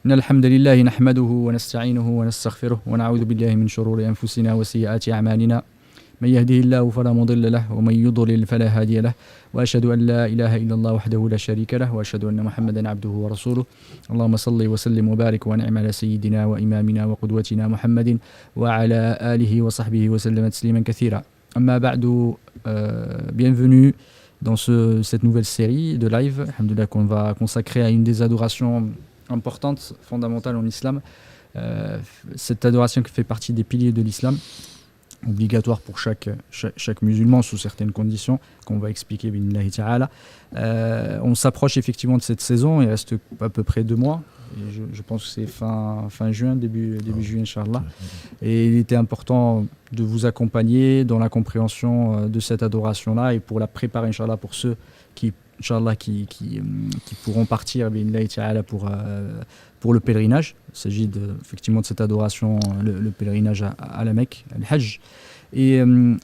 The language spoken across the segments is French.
إن الحمد لله نحمده ونستعينه ونستغفره ونعوذ بالله من شرور أنفسنا وسيئات أعمالنا من يهده الله فلا مضل له ومن يضلل فلا هادي له وأشهد أن لا إله إلا الله وحده لا شريك له وأشهد أن محمدا عبده ورسوله اللهم صل وسلم وبارك ونعم على سيدنا وإمامنا وقدوتنا محمد وعلى آله وصحبه وسلم تسليما كثيرا أما بعد bienvenue dans cette nouvelle série de live alhamdoulilah, qu'on va consacrer à une des adorations importante, fondamentale en islam. Cette adoration qui fait partie des piliers de l'islam, obligatoire pour chaque musulman sous certaines conditions, qu'on va expliquer bi'idhnillahi ta'ala. On s'approche effectivement de cette saison, il reste à peu près 2 mois. Et je pense que c'est fin juin, début juillet, Inch'Allah. Et il était important de vous accompagner dans la compréhension de cette adoration-là et pour la préparer, Inch'Allah, pour ceux Inch'Allah, qui pourront partir pour le pèlerinage. Il s'agit effectivement de cette adoration, le pèlerinage à la Mecque, le Hajj. Et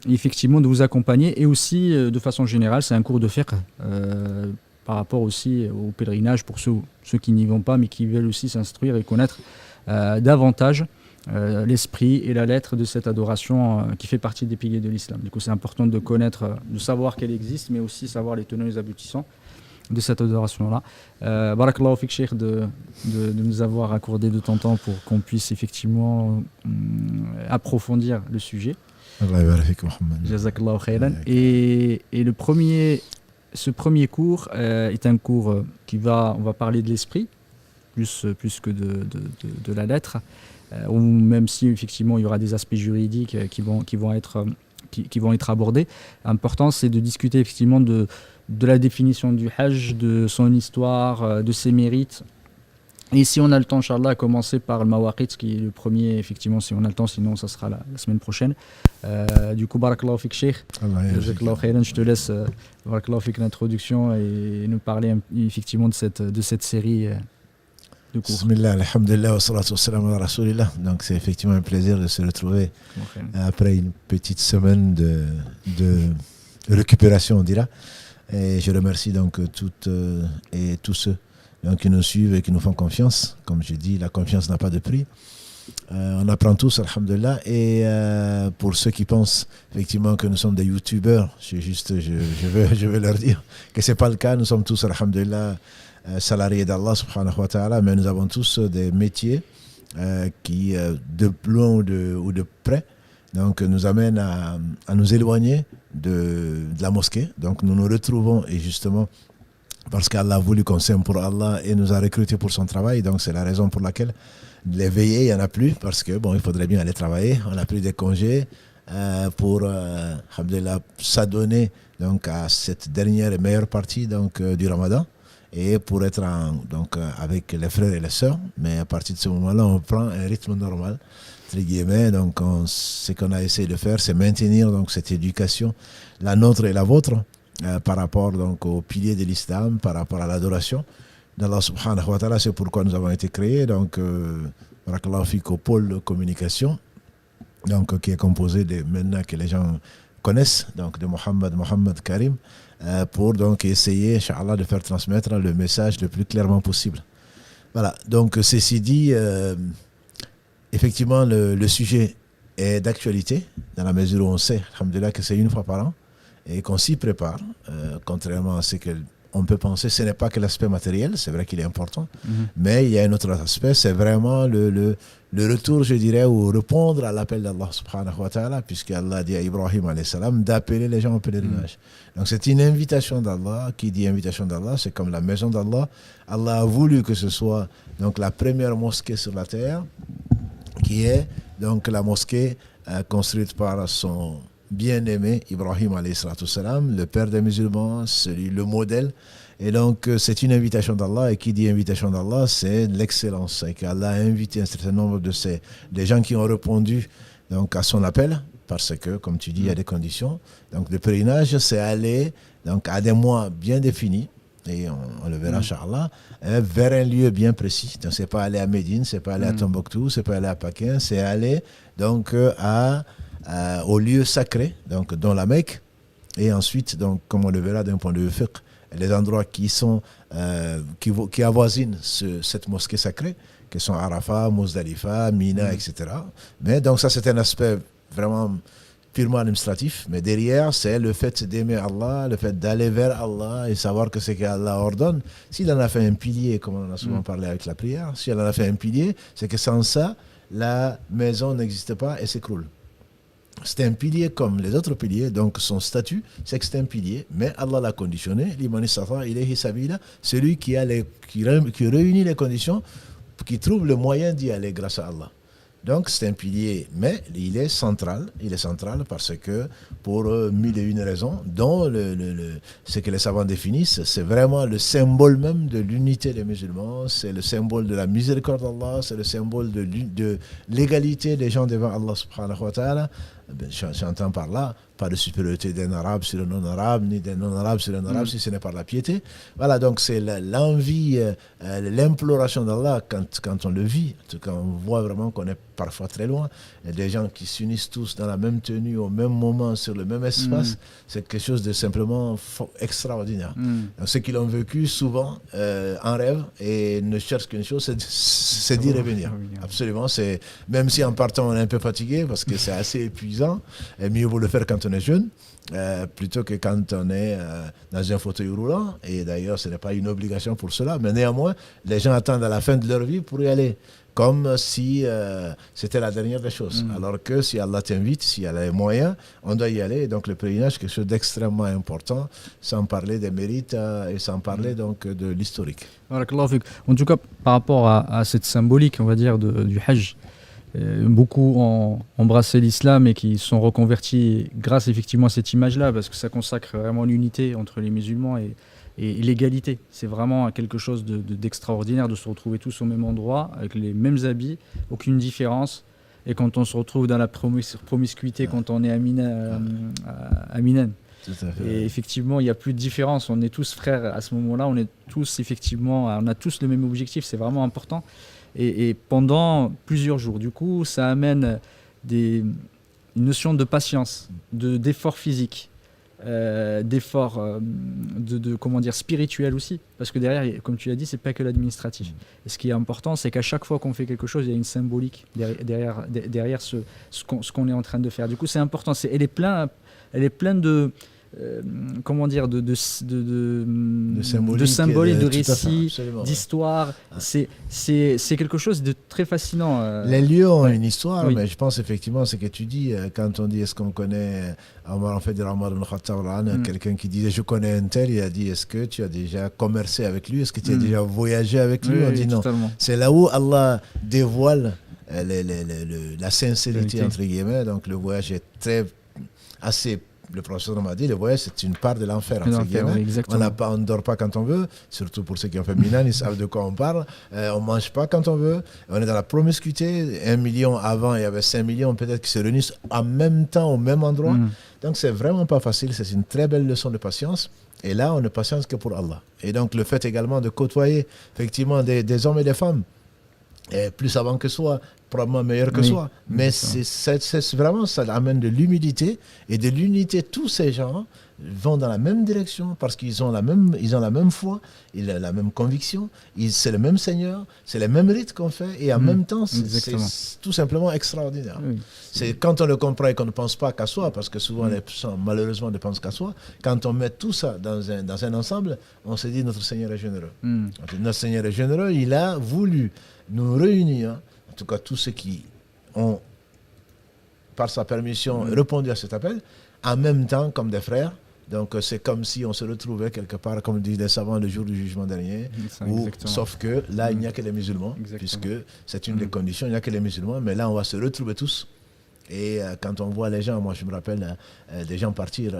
effectivement de vous accompagner et aussi de façon générale, c'est un cours de fiqh par rapport aussi au pèlerinage pour ceux qui n'y vont pas mais qui veulent aussi s'instruire et connaître davantage l'esprit et la lettre de cette adoration qui fait partie des piliers de l'islam. Du coup, c'est important de connaître, de savoir qu'elle existe, mais aussi savoir les tenants et les aboutissants de cette adoration-là. Barakallahu fik, Cheikh, de nous avoir accordé de ton temps pour qu'on puisse effectivement approfondir le sujet. Allah yabarak fik, Mohamed. Jazakallahu khayran. Et ce premier cours est un cours on va parler de l'esprit, plus que de la lettre. Ou même si effectivement il y aura des aspects juridiques qui vont être abordés. L'important c'est de discuter effectivement de la définition du Hajj, de son histoire, de ses mérites. Et si on a le temps, Inch'Allah, à commencer par le Mawaqit, qui est le premier, effectivement, si on a le temps, sinon ça sera la semaine prochaine. Du coup, Barakallahu fik, Cheikh. Je te laisse, Barakallahu fik, l'introduction et nous parler effectivement de cette série. Bismillah, alhamdulillah, wa salatu wa salam ala rasulillah. Donc c'est effectivement un plaisir de se retrouver après une petite semaine de récupération, on dira. Et je remercie donc toutes et tous ceux donc, qui nous suivent et qui nous font confiance. Comme je dis, la confiance n'a pas de prix. On apprend tous, alhamdulillah. Et pour ceux qui pensent effectivement que nous sommes des youtubeurs, je veux leur dire que ce n'est pas le cas. Nous sommes tous, alhamdulillah, salariés d'Allah subhanahu wa ta'ala, mais nous avons tous des métiers qui, de loin ou de près, donc, nous amènent à nous éloigner de la mosquée. Donc nous nous retrouvons, et justement parce qu'Allah a voulu qu'on s'aime pour Allah et nous a recrutés pour son travail. Donc c'est la raison pour laquelle les veillées, il n'y en a plus, parce que il faudrait bien aller travailler. On a pris des congés pour alhamdulillah, s'adonner donc à cette dernière et meilleure partie donc, du Ramadan, et pour être avec les frères et les sœurs. Mais à partir de ce moment-là, on prend un rythme normal, entre guillemets. Donc ce qu'on a essayé de faire, c'est maintenir donc, cette éducation, la nôtre et la vôtre, par rapport donc, aux piliers de l'islam, par rapport à l'adoration d'Allah subhanahu wa ta'ala. C'est pourquoi nous avons été créés, donc barakallahu fik, au pôle de communication, donc, qui est composé maintenant que les gens connaissent, donc de Mohamed Karim, pour donc essayer, Inch'Allah, de faire transmettre le message le plus clairement possible. Voilà, donc ceci dit, effectivement, le sujet est d'actualité, dans la mesure où on sait, alhamdulillah, que c'est une fois par an, et qu'on s'y prépare, contrairement à ce qu'on peut penser. Ce n'est pas que l'aspect matériel, c'est vrai qu'il est important, mais il y a un autre aspect, c'est vraiment le retour, je dirais, ou répondre à l'appel d'Allah subhanahu wa ta'ala, puisque Allah dit à Ibrahim alayhi salam d'appeler les gens au pèlerinage. Donc c'est une invitation d'Allah. Qui dit invitation d'Allah, c'est comme la maison d'Allah. Allah a voulu que ce soit donc la première mosquée sur la terre, qui est donc la mosquée construite par son bien-aimé Ibrahim alayhi salam, le père des musulmans, le modèle. Et donc c'est une invitation d'Allah, et qui dit invitation d'Allah, c'est l'excellence, et qu'Allah a invité un certain nombre des gens qui ont répondu donc à son appel, parce que comme tu dis, il y a des conditions. Donc le pèlerinage, c'est aller donc à des mois bien définis, et on le verra inchallah, vers un lieu bien précis. Donc c'est pas aller à Médine, c'est pas aller à Tombouctou, c'est pas aller à Pékin, c'est aller donc au lieu sacré, donc dans la Mecque. Et ensuite, donc, comme on le verra d'un point de vue fiqh, les endroits qui avoisinent cette mosquée sacrée, qui sont Arafat, Muzdalifa, Mina, etc. Mais donc ça, c'est un aspect vraiment purement administratif, mais derrière, c'est le fait d'aimer Allah, le fait d'aller vers Allah et savoir que c'est qu'Allah ordonne. S'il en a fait un pilier, comme on en a souvent parlé avec la prière, s'il en a fait un pilier, c'est que sans ça, la maison n'existe pas et s'écroule. C'est un pilier comme les autres piliers, donc son statut, c'est que c'est un pilier, mais Allah l'a conditionné, liman istata ilayhi sabila, celui qui réunit les conditions, qui trouve le moyen d'y aller grâce à Allah. Donc c'est un pilier, mais il est central parce que pour mille et une raisons, dont ce que les savants définissent, c'est vraiment le symbole même de l'unité des musulmans, c'est le symbole de la miséricorde d'Allah, c'est le symbole de l'égalité des gens devant Allah subhanahu wa ta'ala. J'entends par là, pas de supériorité d'un arabe sur un non-arabe, ni d'un non-arabe sur un arabe, si ce n'est par la piété. Voilà, donc c'est l'envie, l'imploration d'Allah quand on le vit, quand on voit vraiment qu'on est parfois très loin, et des gens qui s'unissent tous dans la même tenue, au même moment, sur le même espace, c'est quelque chose de simplement extraordinaire. Donc, ceux qui l'ont vécu souvent en rêve et ne cherchent qu'une chose, c'est d'y revenir. Absolument, même si en partant on est un peu fatigué, parce que c'est assez épuisant, et mieux vaut le faire quand on est jeune, plutôt que quand on est dans un fauteuil roulant. Et d'ailleurs, ce n'est pas une obligation pour cela, mais néanmoins, les gens attendent à la fin de leur vie pour y aller, comme si c'était la dernière des choses. Alors que si Allah t'invite, s'il y a les moyens, on doit y aller. Et donc le pèlerinage, quelque chose d'extrêmement important, sans parler des mérites et sans parler donc de l'historique. En tout cas, par rapport à cette symbolique, on va dire, du Hajj, beaucoup ont embrassé l'islam et qui sont reconvertis grâce effectivement à cette image-là, parce que ça consacre vraiment l'unité entre les musulmans et l'égalité. C'est vraiment quelque chose d'extraordinaire de se retrouver tous au même endroit, avec les mêmes habits, aucune différence. Et quand on se retrouve dans la promiscuité, quand on est à Minan. Et effectivement, il n'y a plus de différence. On est tous frères à ce moment-là. On a tous le même objectif. C'est vraiment important. Et pendant plusieurs jours, du coup, ça amène une notion de patience, d'effort physique, d'effort spirituel aussi, parce que derrière, comme tu l'as dit, c'est pas que l'administratif. Et ce qui est important, c'est qu'à chaque fois qu'on fait quelque chose, il y a une symbolique derrière ce qu'on est en train de faire. Du coup, c'est important. Elle est pleine de de symboliques, de récits, d'histoires. C'est quelque chose de très fascinant. Les lieux ont une histoire, mais je pense effectivement ce que tu dis, quand on dit est-ce qu'on connaît Omar ibn Khattab, quelqu'un qui disait je connais un tel, il a dit est-ce que tu as déjà commercé avec lui, est-ce que tu as déjà voyagé avec lui, on dit non. Totalement. C'est là où Allah dévoile la sincérité entre guillemets, donc le voyage est assez. Le professeur m'a dit, le voyage, c'est une part de l'enfer. On ne dort pas quand on veut, surtout pour ceux qui ont fait Minan, ils savent de quoi on parle. On ne mange pas quand on veut. On est dans la promiscuité. 1 million avant, il y avait 5 millions peut-être qui se réunissent en même temps, au même endroit. Donc, c'est vraiment pas facile. C'est une très belle leçon de patience. Et là, on ne patience que pour Allah. Et donc, le fait également de côtoyer effectivement des hommes et des femmes, et plus savants que soi, probablement meilleur que soi. Mais c'est vraiment, ça amène de l'humilité et de l'unité. Tous ces gens vont dans la même direction parce qu'ils ont la même foi, ils ont la même conviction, c'est le même Seigneur, c'est les mêmes rites qu'on fait et en même temps, c'est tout simplement extraordinaire. C'est quand on le comprend et qu'on ne pense pas qu'à soi, parce que souvent les gens malheureusement ne pensent qu'à soi, quand on met tout ça dans un ensemble, on se dit notre Seigneur est généreux. Notre Seigneur est généreux, il a voulu nous réunir. En tout cas, tous ceux qui ont, par sa permission, répondu à cet appel, en même temps comme des frères. Donc, c'est comme si on se retrouvait quelque part, comme disent les savants, le jour du jugement dernier. Sauf que là, il n'y a que les musulmans, puisque c'est une des conditions, il n'y a que les musulmans. Mais là, on va se retrouver tous. Et quand on voit les gens, moi je me rappelle des gens partir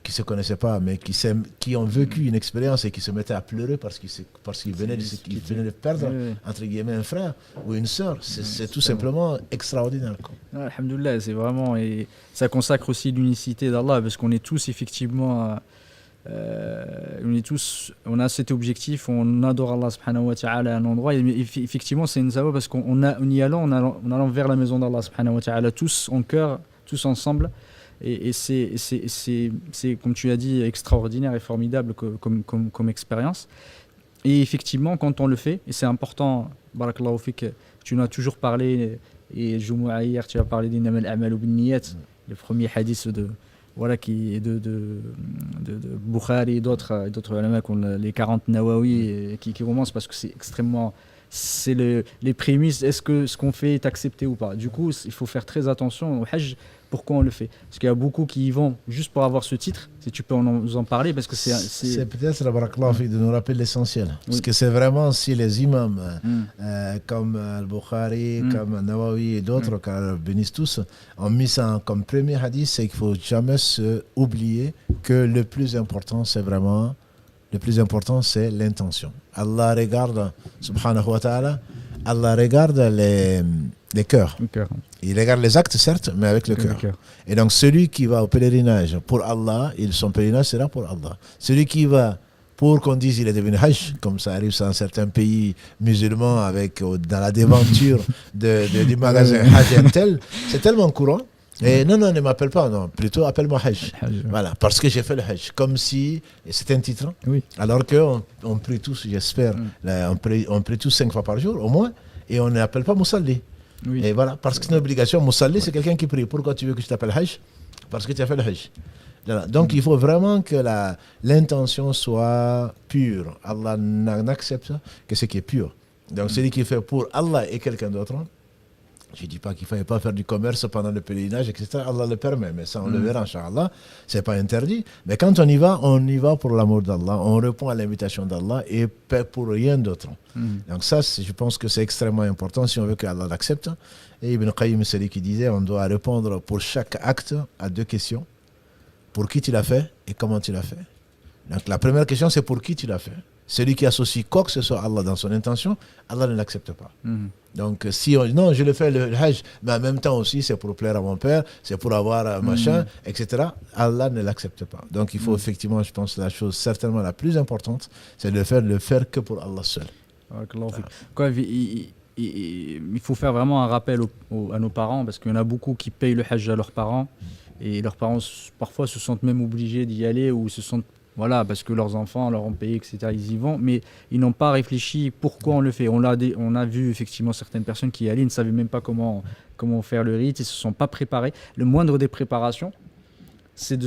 qui ne se connaissaient pas, mais qui ont vécu une expérience et qui se mettaient à pleurer parce qu'ils venaient de perdre, entre guillemets, un frère ou une sœur. C'est tout simplement extraordinaire. Alhamdoulilah, c'est vraiment... Et ça consacre aussi l'unicité d'Allah, parce qu'on est tous effectivement... on a cet objectif, on adore Allah subhanahu wa ta'ala à un endroit, et effectivement c'est une savoir parce qu'en y allant, on allant vers la maison d'Allah subhanahu wa ta'ala, tous en cœur, tous ensemble, Et c'est, comme tu as dit, extraordinaire et formidable comme expérience. Et effectivement, quand on le fait, et c'est important, Barakallahu Fik, tu en as toujours parlé, et Jumu'ah hier, tu as parlé d'Innamal A'malu Binniyat, le premier hadith qui est de Bukhari et d'autres ulama, comme les 40 Nawawi, qui commencent parce que c'est extrêmement. C'est les prémices, est-ce que ce qu'on fait est accepté ou pas. Du coup, il faut faire très attention au Hajj, pourquoi on le fait. Parce qu'il y a beaucoup qui y vont juste pour avoir ce titre, si tu peux nous en parler, parce que c'est peut-être la Barakallahu Fik de nous rappeler l'essentiel. Parce que c'est vraiment si les imams, comme Al-Bukhari, comme Nawawi et d'autres, car bénissent tous, ont mis ça comme premier hadith, c'est qu'il ne faut jamais se oublier que le plus important, c'est l'intention. Allah regarde, subhanahu wa ta'ala, Allah regarde les cœurs. Il regarde les actes, certes, mais avec le cœur. Et donc, celui qui va au pèlerinage pour Allah, son pèlerinage sera pour Allah. Celui qui va pour qu'on dise qu'il est devenu Hajj, comme ça arrive dans certains pays musulmans, dans la déventure du magasin Hajj tel, c'est tellement courant. Et non, ne m'appelle pas, non, plutôt appelle-moi Hajj. Voilà, parce que j'ai fait le Hajj. Comme si c'était un titre. Oui. Alors qu'on prie tous, j'espère, on prie tous 5 fois par jour, au moins, et on n'appelle pas Moussalli. Oui. Et voilà, parce que c'est une obligation. Moussalli, c'est quelqu'un qui prie. Pourquoi tu veux que je t'appelle Hajj? Parce que tu as fait le Hajj. Voilà. Donc il faut vraiment que l'intention soit pure. Allah n'accepte que ce qui est pur. Donc celui qui fait pour Allah et quelqu'un d'autre, je ne dis pas qu'il ne fallait pas faire du commerce pendant le pèlerinage, etc. Allah le permet, mais ça on le verra, Inch'Allah. Ce n'est pas interdit. Mais quand on y va pour l'amour d'Allah. On répond à l'invitation d'Allah et pas pour rien d'autre. Donc ça, je pense que c'est extrêmement important si on veut que Allah l'accepte. Et Ibn Qayyim, c'est lui qui disait, on doit répondre pour chaque acte à 2 questions. Pour qui tu l'as fait et comment tu l'as fait. Donc la première question, c'est pour qui tu l'as fait. Celui qui associe quoi que ce soit à Allah dans son intention, Allah ne l'accepte pas. Donc si non, je le fais le Hajj, mais en même temps aussi c'est pour plaire à mon père, c'est pour avoir machin, etc. Allah ne l'accepte pas. Donc il faut effectivement, je pense, la chose certainement la plus importante, c'est de le faire que pour Allah seul. Quoi, il faut faire vraiment un rappel à nos parents, parce qu'il y en a beaucoup qui payent le Hajj à leurs parents, et leurs parents parfois se sentent même obligés d'y aller, ou se sentent parce que leurs enfants leur ont payé, etc. Ils y vont, mais ils n'ont pas réfléchi pourquoi on le fait. On a vu effectivement certaines personnes qui y allaient, ils ne savaient même pas comment faire le rite, ils ne se sont pas préparés. Le moindre des préparations, c'est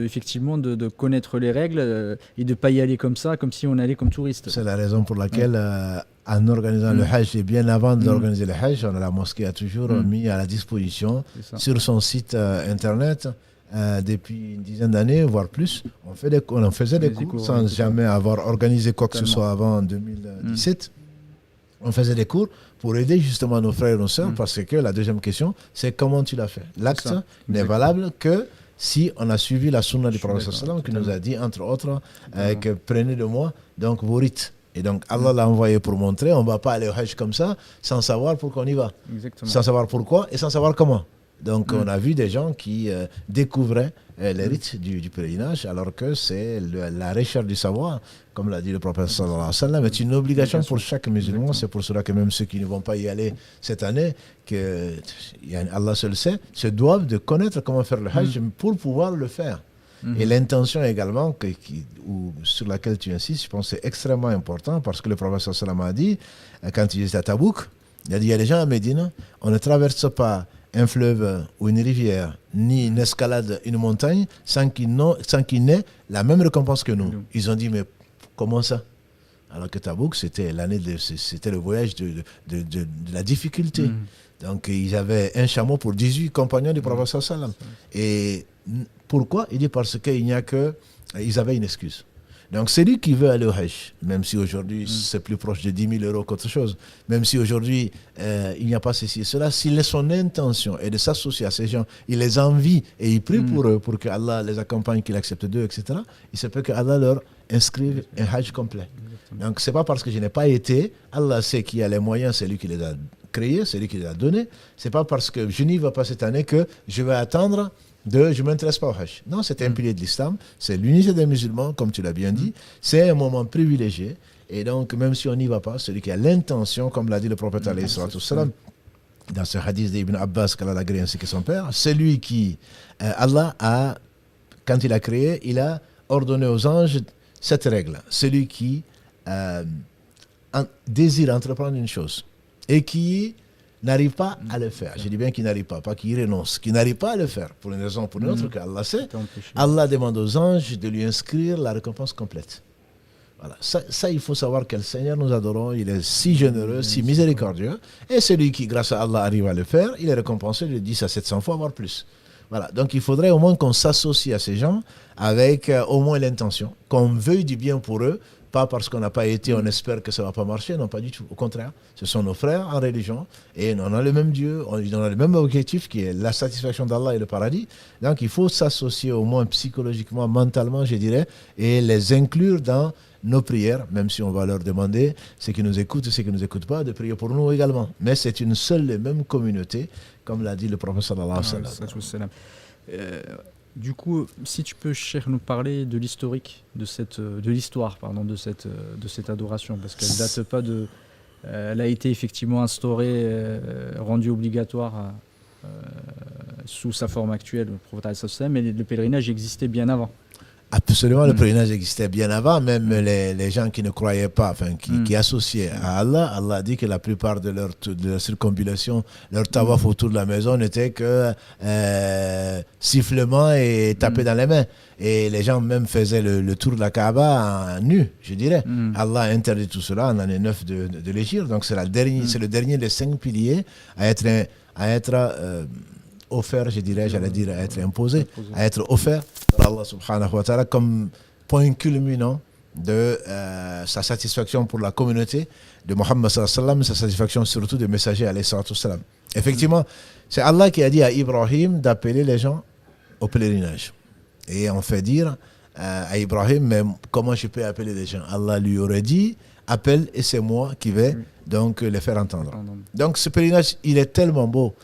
effectivement de connaître les règles et de ne pas y aller comme ça, comme si on allait comme touriste. C'est la raison pour laquelle, en organisant le Hajj, et bien avant d'organiser le Hajj, la mosquée a toujours mis à la disposition sur son site internet. Depuis une dizaine d'années, voire plus, on faisait des cours sans jamais avoir organisé quoi que ce soit avant 2017. On faisait des cours pour aider justement nos frères et nos sœurs, parce que la deuxième question, c'est comment tu l'as fait. L'acte n'est valable que si on a suivi la sunna du prophète sallam qui nous a dit, entre autres, que prenez de moi donc vos rites. Et donc Allah l'a envoyé pour montrer, on ne va pas aller au Hajj comme ça sans savoir pourquoi on y va. Sans savoir pourquoi et sans savoir comment. Donc on a vu des gens qui découvraient les rites du pèlerinage, alors que c'est la recherche du savoir, comme l'a dit le prophète sallallahu alayhi wa sallam, est une obligation pour chaque musulman. C'est pour cela que même ceux qui ne vont pas y aller cette année, que Allah seul sait, se doivent de connaître comment faire le Hajj pour pouvoir le faire. Et l'intention également, sur laquelle tu insistes, je pense que c'est extrêmement important, parce que le prophète sallallahu alayhi wa sallam a dit, quand il était à Tabouk, il a dit, il y a des gens à Médine, on ne traverse pas un fleuve ou une rivière, ni une escalade, une montagne, sans qu'il n'ait la même récompense que nous. Ils ont dit, mais comment ça? Alors que Tabouk, c'était le voyage de la difficulté. Donc, ils avaient un chameau pour 18 compagnons du prophète sallam. Et pourquoi? Il dit parce qu'il n'y a que... Ils avaient une excuse. Donc, celui qui veut aller au Hajj, même si aujourd'hui c'est plus proche de 10 000 € qu'autre chose, même si aujourd'hui il n'y a pas ceci et cela, si son intention est de s'associer à ces gens, il les envie et il prie pour eux, pour que Allah les accompagne, qu'il accepte d'eux, etc., il se peut que Allah leur inscrive un Hajj complet. Donc, ce n'est pas parce que je n'ai pas été, Allah sait qu'il y a les moyens, c'est lui qui les a créés, c'est lui qui les a donnés. Ce n'est pas parce que je n'y vais pas cette année que je vais attendre je ne m'intéresse pas au Hajj. Non, c'est un pilier de l'islam, c'est l'unité des musulmans, comme tu l'as bien dit, c'est un moment privilégié, et donc même si on n'y va pas, celui qui a l'intention, comme l'a dit le prophète alayhi salatu wassalam, dans ce hadith d'Ibn Abbas qu'Allah a créé ainsi que son père, celui qui, Allah a, quand il a créé, il a ordonné aux anges cette règle. Celui qui désire entreprendre une chose et qui n'arrive pas à le faire. Je dis bien qu'il n'arrive pas qu'il renonce, qu'il n'arrive pas à le faire, pour une raison ou pour une autre, qu'Allah sait. Allah demande aux anges de lui inscrire la récompense complète. Voilà. Ça, il faut savoir que le Seigneur nous adorons, il est si généreux, si miséricordieux, et celui qui, grâce à Allah, arrive à le faire, il est récompensé de 10 à 700 fois, voire plus. Voilà. Donc il faudrait au moins qu'on s'associe à ces gens avec au moins l'intention, qu'on veuille du bien pour eux, pas parce qu'on n'a pas été, on espère que ça ne va pas marcher, non, pas du tout. Au contraire, ce sont nos frères en religion et on a le même Dieu, on a le même objectif qui est la satisfaction d'Allah et le paradis. Donc il faut s'associer au moins psychologiquement, mentalement, je dirais, et les inclure dans nos prières, même si on va leur demander, ceux qui nous écoutent et ceux qui ne nous écoutent pas, de prier pour nous également. Mais c'est une seule et même communauté, comme l'a dit le prophète sallallahu alayhi wa sallam. Du coup, si tu peux, Cheikh, nous parler de l'historique de l'histoire de cette adoration, parce qu'elle date pas de, elle a été effectivement instaurée, rendue obligatoire sous sa forme actuelle, le prophète sallallahu alayhi wa sallam, mais le pèlerinage existait bien avant. Absolument, le pèlerinage existait bien avant, même les gens qui ne croyaient pas, enfin qui associaient à Allah. Allah a dit que la plupart de leur circumambulation, leur tawaf autour de la maison n'était que sifflement et taper dans les mains. Et les gens même faisaient le tour de la Kaaba en nu, je dirais. Allah a interdit tout cela en l'année 9 de l'Hégire. Donc c'est le dernier des 5 piliers à être offert, je dirais, j'allais dire à être imposé, à être offert par Allah subhanahu wa ta'ala comme point culminant de sa satisfaction pour la communauté de Muhammad sallallahu alayhi wa sallam, sa satisfaction surtout des messagers alayhi wa sallam. Effectivement, c'est Allah qui a dit à Ibrahim d'appeler les gens au pèlerinage. Et on fait dire à Ibrahim, mais comment je peux appeler les gens? Allah lui aurait dit, appelle et c'est moi qui vais donc les faire entendre. Donc ce pèlerinage, il est tellement beau.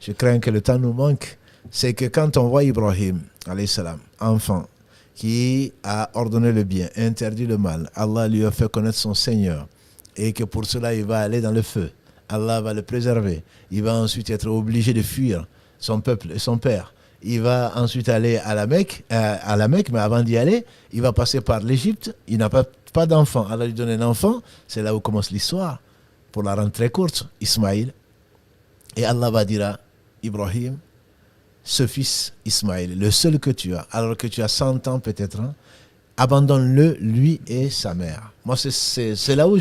Je crains que le temps nous manque. C'est que quand on voit Ibrahim, alayhi salam, enfant, qui a ordonné le bien, interdit le mal, Allah lui a fait connaître son Seigneur, et que pour cela il va aller dans le feu, Allah va le préserver, il va ensuite être obligé de fuir son peuple et son père, il va ensuite aller à la Mecque, mais avant d'y aller, il va passer par l'Égypte, il n'a pas d'enfant, Allah lui donne un enfant, c'est là où commence l'histoire, pour la rendre très courte, Ismaïl, et Allah va dire à Ibrahim, ce fils Ismaïl, le seul que tu as, alors que tu as 100 ans peut-être, abandonne-le, lui et sa mère. Moi, c'est là où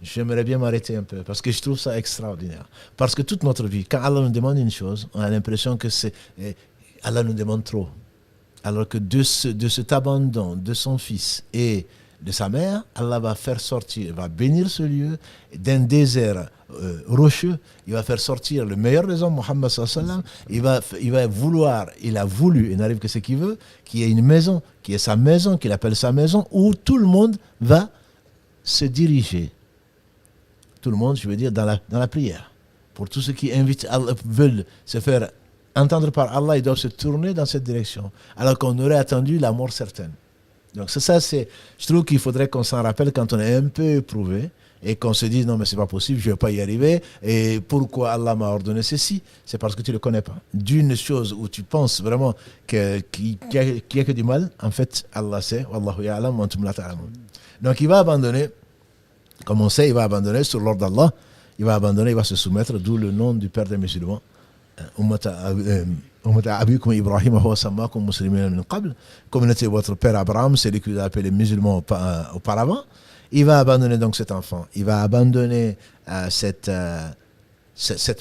j'aimerais bien m'arrêter un peu, parce que je trouve ça extraordinaire. Parce que toute notre vie, quand Allah nous demande une chose, on a l'impression que Allah nous demande trop. Alors que de cet abandon de son fils et de sa mère, Allah va faire sortir, va bénir ce lieu d'un désert rocheux, il va faire sortir le meilleur des hommes, Muhammad sallallahu alayhi wa sallam, il a voulu, il n'arrive que ce qu'il veut, qu'il y ait une maison, qui est sa maison, qu'il appelle sa maison, où tout le monde va se diriger. Tout le monde, je veux dire, dans la prière. Pour tous ceux qui veulent se faire entendre par Allah, ils doivent se tourner dans cette direction, alors qu'on aurait attendu la mort certaine. Donc je trouve qu'il faudrait qu'on s'en rappelle quand on est un peu éprouvé et qu'on se dise non mais c'est pas possible, je ne vais pas y arriver, et pourquoi Allah m'a ordonné ceci? C'est parce que tu ne le connais pas. D'une chose où tu penses vraiment qu'il n'y a que du mal, en fait Allah sait, Wallahu ya'lam wa antum la ta'lamun. Donc il va abandonner, comme on sait, il va abandonner sur l'ordre d'Allah, il va se soumettre, d'où le nom du père des musulmans, communauté de votre père Abraham, c'est lui qui a appelé les musulmans auparavant. Il va abandonner donc cet enfant, il va abandonner cette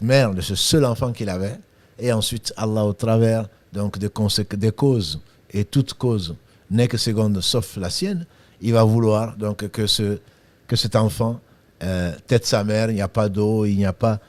mère de ce seul enfant qu'il avait, et ensuite Allah, au travers donc des causes, et toute cause n'est que seconde sauf la sienne, il va vouloir donc que cet enfant tête sa mère, il n'y a pas d'eau, il n'y a pas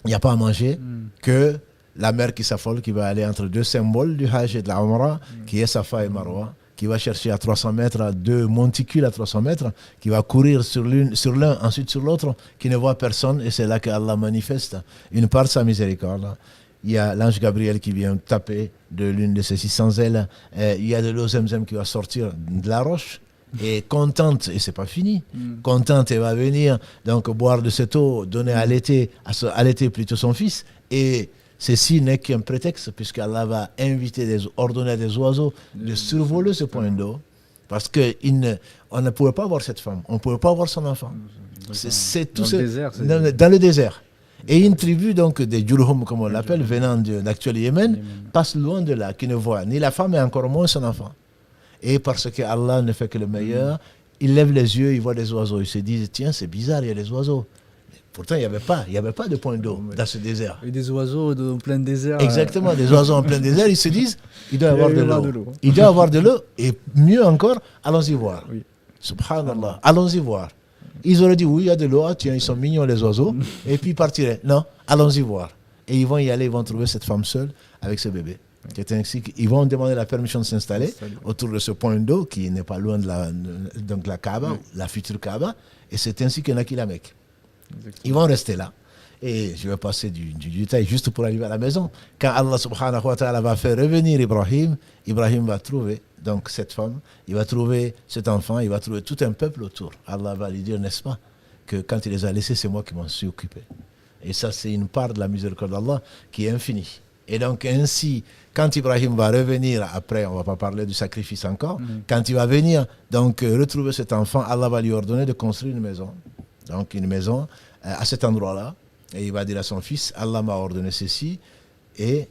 à manger, que la mère qui s'affole, qui va aller entre deux symboles du Hajj et de la Umrah, qui est Safa et Marwa, qui va chercher à 300 mètres, deux monticules à 300 mètres, qui va courir sur l'un, ensuite sur l'autre, qui ne voit personne, et c'est là que Allah manifeste une part de sa miséricorde. Il y a l'ange Gabriel qui vient taper de l'une de ses 600 ailes, il y a de l'eau Zemzem qui va sortir de la roche, Et contente, et c'est pas fini, contente, elle va venir donc boire de cette eau, donner à allaiter plutôt son fils. Et ceci n'est qu'un prétexte, puisqu'Allah va ordonner à des oiseaux de survoler ce point d'eau, parce on ne pouvait pas voir cette femme, on ne pouvait pas voir son enfant. C'est tout dans le désert. Et une tribu donc des Jurhum, comme on l'appelle, venant de l'actuel Yémen, passe loin de là, qui ne voit ni la femme et encore moins son enfant. Et parce que Allah ne fait que le meilleur, il lève les yeux, il voit des oiseaux, il se dit tiens, c'est bizarre, il y a des oiseaux. Pourtant, il n'y avait pas de point d'eau dans ce désert. Et des oiseaux en plein désert. Exactement, des oiseaux en plein désert, ils se disent il doit y avoir de l'eau. Il doit y avoir de l'eau, et mieux encore, allons-y voir. Oui. Subhanallah, allons-y voir. Ils auraient dit oui, il y a de l'eau, tiens, ils sont mignons les oiseaux, et puis ils partiraient. Non, allons-y voir. Et ils vont y aller, ils vont trouver cette femme seule avec ce bébé. Ils vont demander la permission de s'installer autour de ce point d'eau qui n'est pas loin de la Kaaba, la future Kaaba, et c'est ainsi qu'il y en a qui la Mecque. Ils vont rester là. Et je vais passer du détail juste pour arriver à la maison. Quand Allah subhanahu wa ta'ala va faire revenir Ibrahim, Ibrahim va trouver donc cette femme, il va trouver cet enfant, il va trouver tout un peuple autour. Allah va lui dire, n'est-ce pas, que quand il les a laissés, c'est moi qui m'en suis occupé. Et ça, c'est une part de la miséricorde d'Allah qui est infinie. Et donc ainsi, quand Ibrahim va revenir, après on ne va pas parler du sacrifice encore, quand il va venir donc retrouver cet enfant, Allah va lui ordonner de construire une maison. Donc une maison à cet endroit-là. Et il va dire à son fils, Allah m'a ordonné ceci, et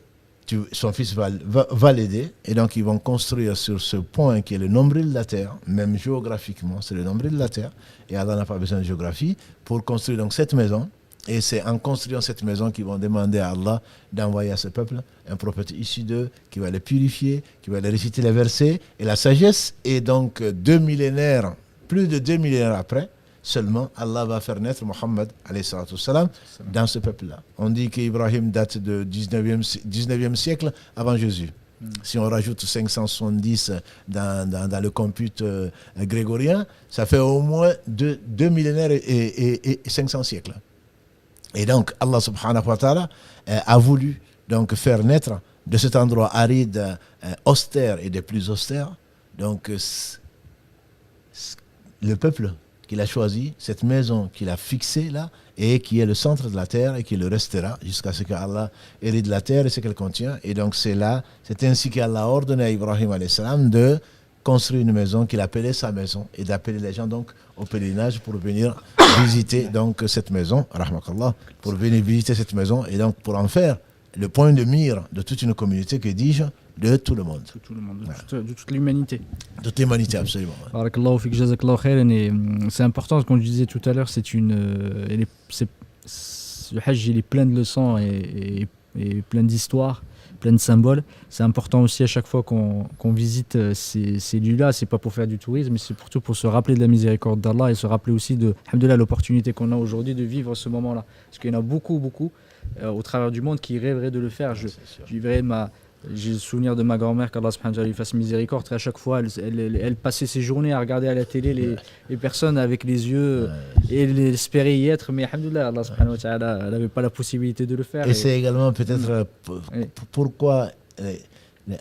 son fils va l'aider. Et donc ils vont construire sur ce point qui est le nombril de la terre, même géographiquement, c'est le nombril de la terre, et Allah n'a pas besoin de géographie, pour construire donc cette maison. Et c'est en construisant cette maison qu'ils vont demander à Allah d'envoyer à ce peuple un prophète issu d'eux qui va les purifier, qui va les réciter les versets et la sagesse. Et donc plus de 2 millénaires après, seulement Allah va faire naître Mohammed dans ce peuple-là. On dit qu'Ibrahim date du 19e siècle avant Jésus. Si on rajoute 570 dans le compute grégorien, ça fait au moins 2 millénaires et 500 siècles. Et donc, Allah subhanahu wa ta'ala a voulu donc faire naître de cet endroit aride, austère et des plus austères, donc le peuple qu'il a choisi, cette maison qu'il a fixée là, et qui est le centre de la terre et qui le restera jusqu'à ce qu'Allah hérite la terre et ce qu'elle contient. Et donc c'est ainsi qu'Allah a ordonné à Ibrahim alayhi salam de construire une maison qu'il appelait sa maison et d'appeler les gens donc au pèlerinage pour venir visiter donc cette maison, rahmakallah, pour venir visiter cette maison et donc pour en faire le point de mire de toute une communauté, que dis-je, de tout le monde. De tout le monde, de toute l'humanité. De toute l'humanité, absolument. Barakallahu fik, jazakallahu khairan. Et c'est important, comme je disais tout à l'heure, le Hajj, il est plein de leçons et plein d'histoires, plein de symboles. C'est important aussi à chaque fois qu'on visite ces lieux-là, c'est pas pour faire du tourisme, mais c'est surtout pour se rappeler de la miséricorde d'Allah et se rappeler aussi de l'opportunité qu'on a aujourd'hui de vivre ce moment-là. Parce qu'il y en a beaucoup au travers du monde qui rêveraient de le faire. J'ai le souvenir de ma grand-mère, qu'Allah subhanahu wa ta'ala lui fasse miséricorde, et à chaque fois elle passait ses journées à regarder à la télé les personnes avec les yeux et elle espérait y être, mais alhamdoulilah, Allah subhanahu wa ta'ala, elle n'avait pas la possibilité de le faire. Et c'est également peut-être pourquoi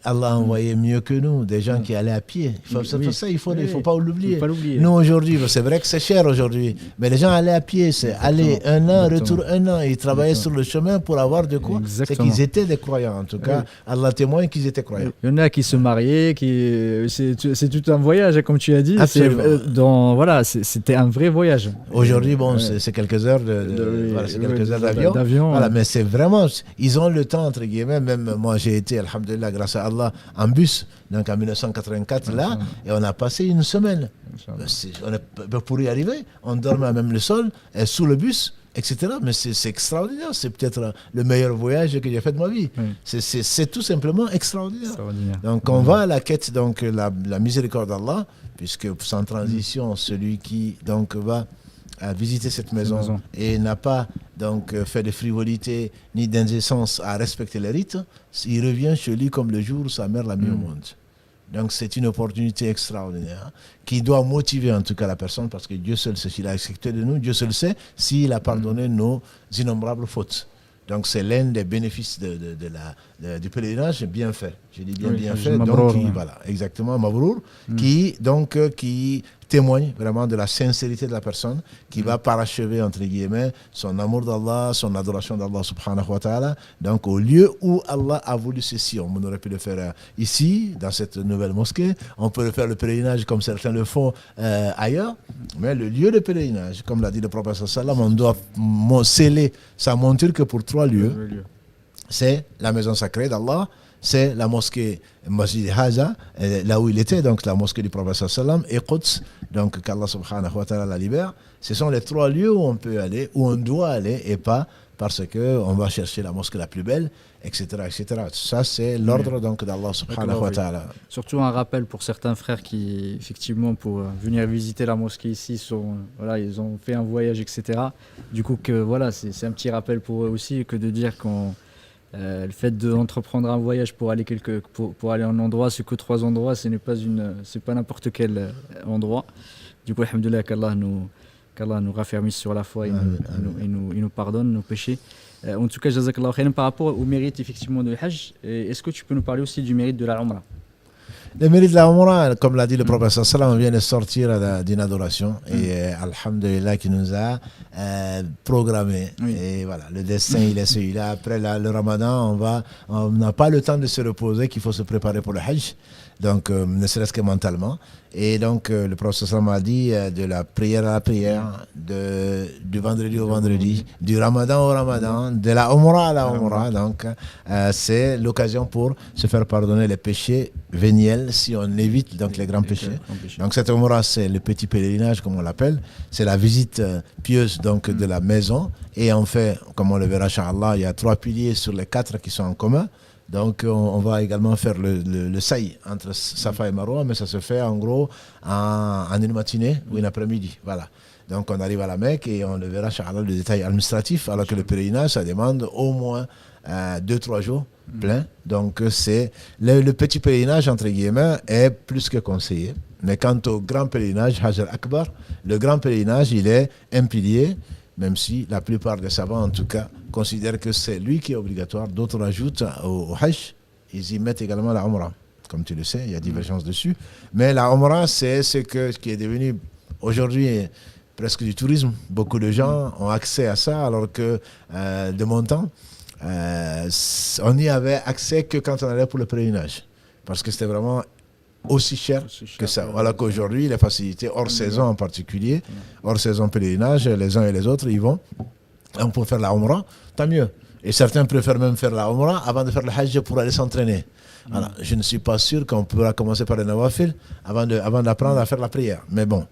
Allah a envoyé mieux que nous des gens qui allaient à pied. C'est pour ça il faut pas l'oublier. Nous aujourd'hui, c'est vrai que c'est cher aujourd'hui, mais les gens allaient à pied, c'est aller un an, retour un an, ils travaillaient sur le chemin pour avoir de quoi. C'est qu'ils étaient des croyants, en tout cas. Allah témoigne qu'ils étaient croyants. Il y en a qui se mariaient, c'est tout un voyage, comme tu as dit. C'était un vrai voyage. Aujourd'hui, c'est quelques heures d'avion. Voilà, mais c'est vraiment, ils ont le temps, entre guillemets. Même moi, j'ai été, alhamdulillah, grâce à Allah, en bus, donc en 1984 là, et on a passé une semaine. Pour y arriver, on dormait même le sol, sous le bus, etc. Mais c'est extraordinaire, c'est peut-être le meilleur voyage que j'ai fait de ma vie. C'est tout simplement extraordinaire. Donc on va à la quête, donc la miséricorde d'Allah, puisque sans transition, celui qui donc va à visiter cette maison et n'a pas donc fait de frivolité ni d'indécence à respecter les rites, il revient chez lui comme le jour où sa mère l'a mis au monde. Donc c'est une opportunité extraordinaire qui doit motiver en tout cas la personne, parce que Dieu seul sait s'il a accepté de nous, Dieu seul sait s'il a pardonné nos innombrables fautes. Donc c'est l'un des bénéfices du pèlerinage bien fait. je dis bien Oui, bien Hajj fait, Mabrour, donc ouais. voilà, exactement, Mabrour, qui témoigne vraiment de la sincérité de la personne, qui va parachever, entre guillemets, son amour d'Allah, son adoration d'Allah subhanahu wa ta'ala, donc au lieu où Allah a voulu ceci. On aurait pu le faire ici, dans cette nouvelle mosquée, on peut le faire le pèlerinage comme certains le font ailleurs, mais le lieu de pèlerinage, comme l'a dit le prophète sallallahu alayhi wa sallam, on doit sceller sa monture que pour 3 lieux. C'est la maison sacrée d'Allah, c'est la mosquée Masjid Haza, là où il était, donc la mosquée du prophète sallam, et Quds, donc qu'Allah subhanahu wa ta'ala la libère. Ce sont les 3 lieux où on peut aller, où on doit aller, et pas parce qu'on va chercher la mosquée la plus belle, etc. etc. Ça, c'est l'ordre donc d'Allah subhanahu wa ta'ala. Surtout un rappel pour certains frères qui, effectivement, pour venir visiter la mosquée ici, voilà, ils ont fait un voyage, etc. Du coup, que, voilà, c'est un petit rappel pour eux aussi que de dire qu'on... le fait d'entreprendre un voyage pour aller pour aller à un endroit, c'est que 3 endroits, c'est pas n'importe quel endroit. Du coup, alhamdoulilah, qu'Allah nous raffermisse sur la foi et nous pardonne nos péchés. En tout cas, jazakallahu khairan, par rapport au mérite effectivement de Hajj, est-ce que tu peux nous parler aussi du mérite de la Umrah? Le mérite de la Umrah, comme l'a dit le prophète sallallahu alayhi wa sallam, vient de sortir d'une adoration et alhamdulillah qui nous a programmé. Oui. Et voilà, le destin il est celui-là. Après le Ramadan, on n'a pas le temps de se reposer, qu'il faut se préparer pour le Hajj. Donc, ne serait-ce que mentalement. Et donc, le prophète sallallahu alayhi wa sallam a dit de la prière à la prière, du vendredi au vendredi, du Ramadan au Ramadan, de la Umrah à la Umrah. Donc, c'est l'occasion pour se faire pardonner les péchés véniels si on évite donc les grands péchés. Donc, cette Umrah, c'est le petit pèlerinage, comme on l'appelle. C'est la visite pieuse donc, de la maison. Et en fait, comme on le verra, Inch'Allah, il y a 3 piliers sur les 4 qui sont en commun. Donc, on va également faire le saï entre Safa et Marwa, mais ça se fait en gros en une matinée ou une après-midi. Voilà. Donc, on arrive à la Mecque et on le verra, Inch'Allah, le détail administratif, alors que le pèlerinage, ça demande au moins 2-3 jours pleins. Donc, c'est le petit pèlerinage, entre guillemets, est plus que conseillé. Mais quant au grand pèlerinage, Hajj al-Akbar, le grand pèlerinage, il est un pilier, même si la plupart des savants, en tout cas, considèrent que c'est lui qui est obligatoire. D'autres ajoutent au Hajj, ils y mettent également la Umrah. Comme tu le sais, il y a divergence dessus. Mais la Umrah, c'est ce qui est devenu aujourd'hui presque du tourisme. Beaucoup de gens ont accès à ça, alors que de mon temps, on n'y avait accès que quand on allait pour le pèlerinage. Parce que c'était vraiment aussi cher que ça. Voilà qu'aujourd'hui, les facilités hors saison en particulier, hors saison pèlerinage, les uns et les autres, ils vont. On peut faire la Umrah, tant mieux. Et certains préfèrent même faire la Umrah avant de faire le Hajj pour aller s'entraîner. Voilà. Je ne suis pas sûr qu'on pourra commencer par le Nawafil avant d'apprendre à faire la prière. Mais bon,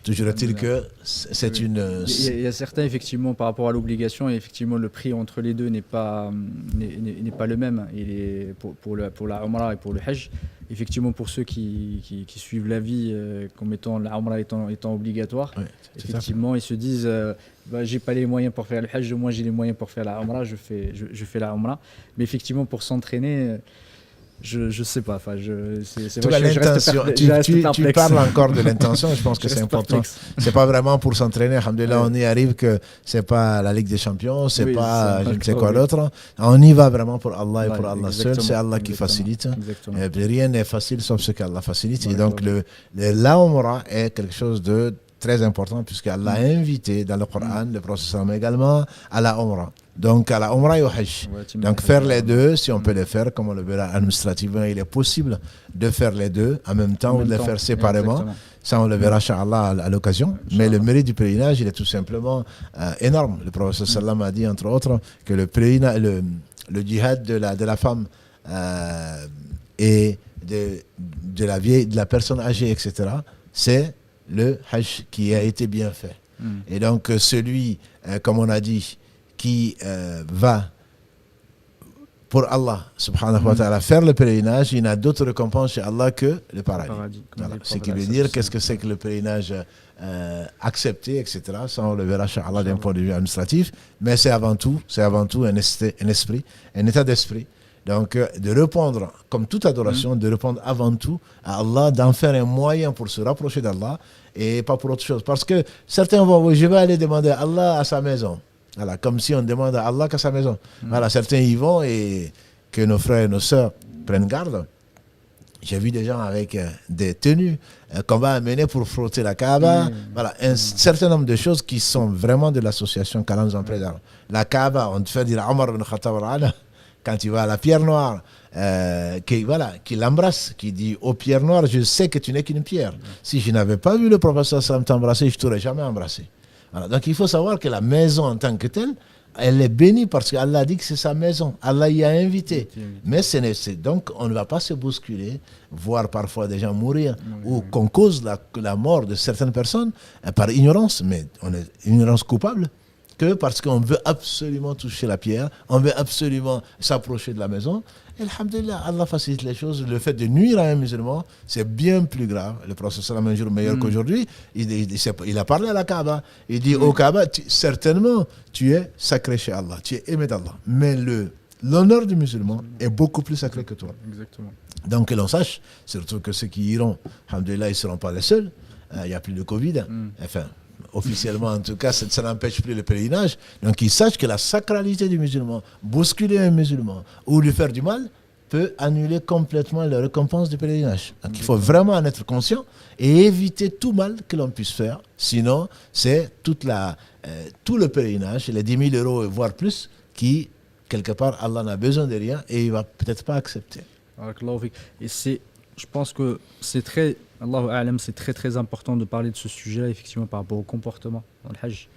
toujours est-il que c'est une... Il y a certains, effectivement, par rapport à l'obligation, et effectivement, le prix entre les deux n'est pas le même. Il est pour la Umrah et pour le Hajj. Effectivement, pour ceux qui suivent l'avis comme étant la Umrah étant obligatoire, effectivement, ils se disent j'ai pas les moyens pour faire le Hajj, moi j'ai les moyens pour faire la Umrah, je fais la Umrah. Mais effectivement, pour s'entraîner, je sais pas. Enfin, c'est vrai, l'intention. Tu parles encore de l'intention. Je pense que c'est important. C'est pas vraiment pour s'entraîner. Alhamdulillah, on y arrive que c'est pas la Ligue des Champions, c'est pas je ne sais quoi d'autre. On y va vraiment pour Allah et pour Allah seul. C'est Allah qui facilite. Et rien n'est facile sauf ce qu'Allah facilite. Et donc la Umrah est quelque chose de très important puisque Allah a invité dans le Coran le prophète également à la Umrah. Donc à la Umrah et au Hajj. Donc faire les deux, si on peut les faire, comme on le verra administrativement, il est possible de faire les deux en même temps ou de les faire séparément. Exactement. Ça, on le verra, Inch'Allah, à l'occasion. Mais le mérite du pèlerinage, il est tout simplement énorme. Le prophète sallam a dit, entre autres, que le djihad de la femme et de la vieille, de la personne âgée, etc., c'est le Hajj qui a été bien fait. Et donc, celui, comme on a dit, qui va pour Allah subhanahu wa ta'ala faire le pèlerinage, il n'a d'autre récompense chez Allah que le paradis. Voilà. Ce qui veut dire qu'est-ce que c'est que le pèlerinage accepté, etc. Ça on le verra chez Allah d'un point de vue administratif, mais c'est avant tout un esprit, un état d'esprit. Donc de répondre, comme toute adoration, de répondre avant tout à Allah, d'en faire un moyen pour se rapprocher d'Allah et pas pour autre chose. Parce que certains vont, je vais aller demander à Allah à sa maison. Voilà, comme si on demande à Allah qu'à sa maison. Voilà, certains y vont et que nos frères et nos sœurs prennent garde. J'ai vu des gens avec des tenues qu'on va amener pour frotter la Kaaba. Voilà, un certain nombre de choses qui sont vraiment de l'association qu'Allah nous en préserve. La Kaaba, on te fait dire Omar ibn Khattab, quand il va à la pierre noire, qui l'embrasse, qui dit aux pierres noires, je sais que tu n'es qu'une pierre. Si je n'avais pas vu le professeur Sallam t'embrasser, je ne t'aurais jamais embrassé. Voilà, donc il faut savoir que la maison en tant que telle, elle est bénie parce qu'Allah a dit que c'est sa maison. Allah y a invité. Mais donc on ne va pas se bousculer, voir parfois des gens mourir ou qu'on cause la mort de certaines personnes par ignorance, mais on est ignorance coupable, que parce qu'on veut absolument toucher la pierre, on veut absolument s'approcher de la maison. Et alhamdulillah, Allah facilite les choses. Le fait de nuire à un musulman, c'est bien plus grave. Le prophète sallam un jour meilleur qu'aujourd'hui, il a parlé à la Kaaba. Il dit au Kaaba, certainement, tu es sacré chez Allah, tu es aimé d'Allah. Mais l'honneur du musulman est beaucoup plus sacré que toi. Exactement. Donc que l'on sache, surtout que ceux qui iront, alhamdulillah, ils ne seront pas les seuls. Il n'y a plus de Covid. Enfin, officiellement en tout cas, ça n'empêche plus le pèlerinage. Donc ils sachent que la sacralité du musulman, bousculer un musulman ou lui faire du mal, peut annuler complètement la récompense du pèlerinage. Donc il faut vraiment en être conscient et éviter tout mal que l'on puisse faire. Sinon, c'est tout le pèlerinage, les 10 000 euros, voire plus, qui, quelque part, Allah n'a besoin de rien et il ne va peut-être pas accepter. Et je pense que c'est très... Allahu A'lam, c'est très très important de parler de ce sujet-là, effectivement, par rapport au comportement dans le Hajj.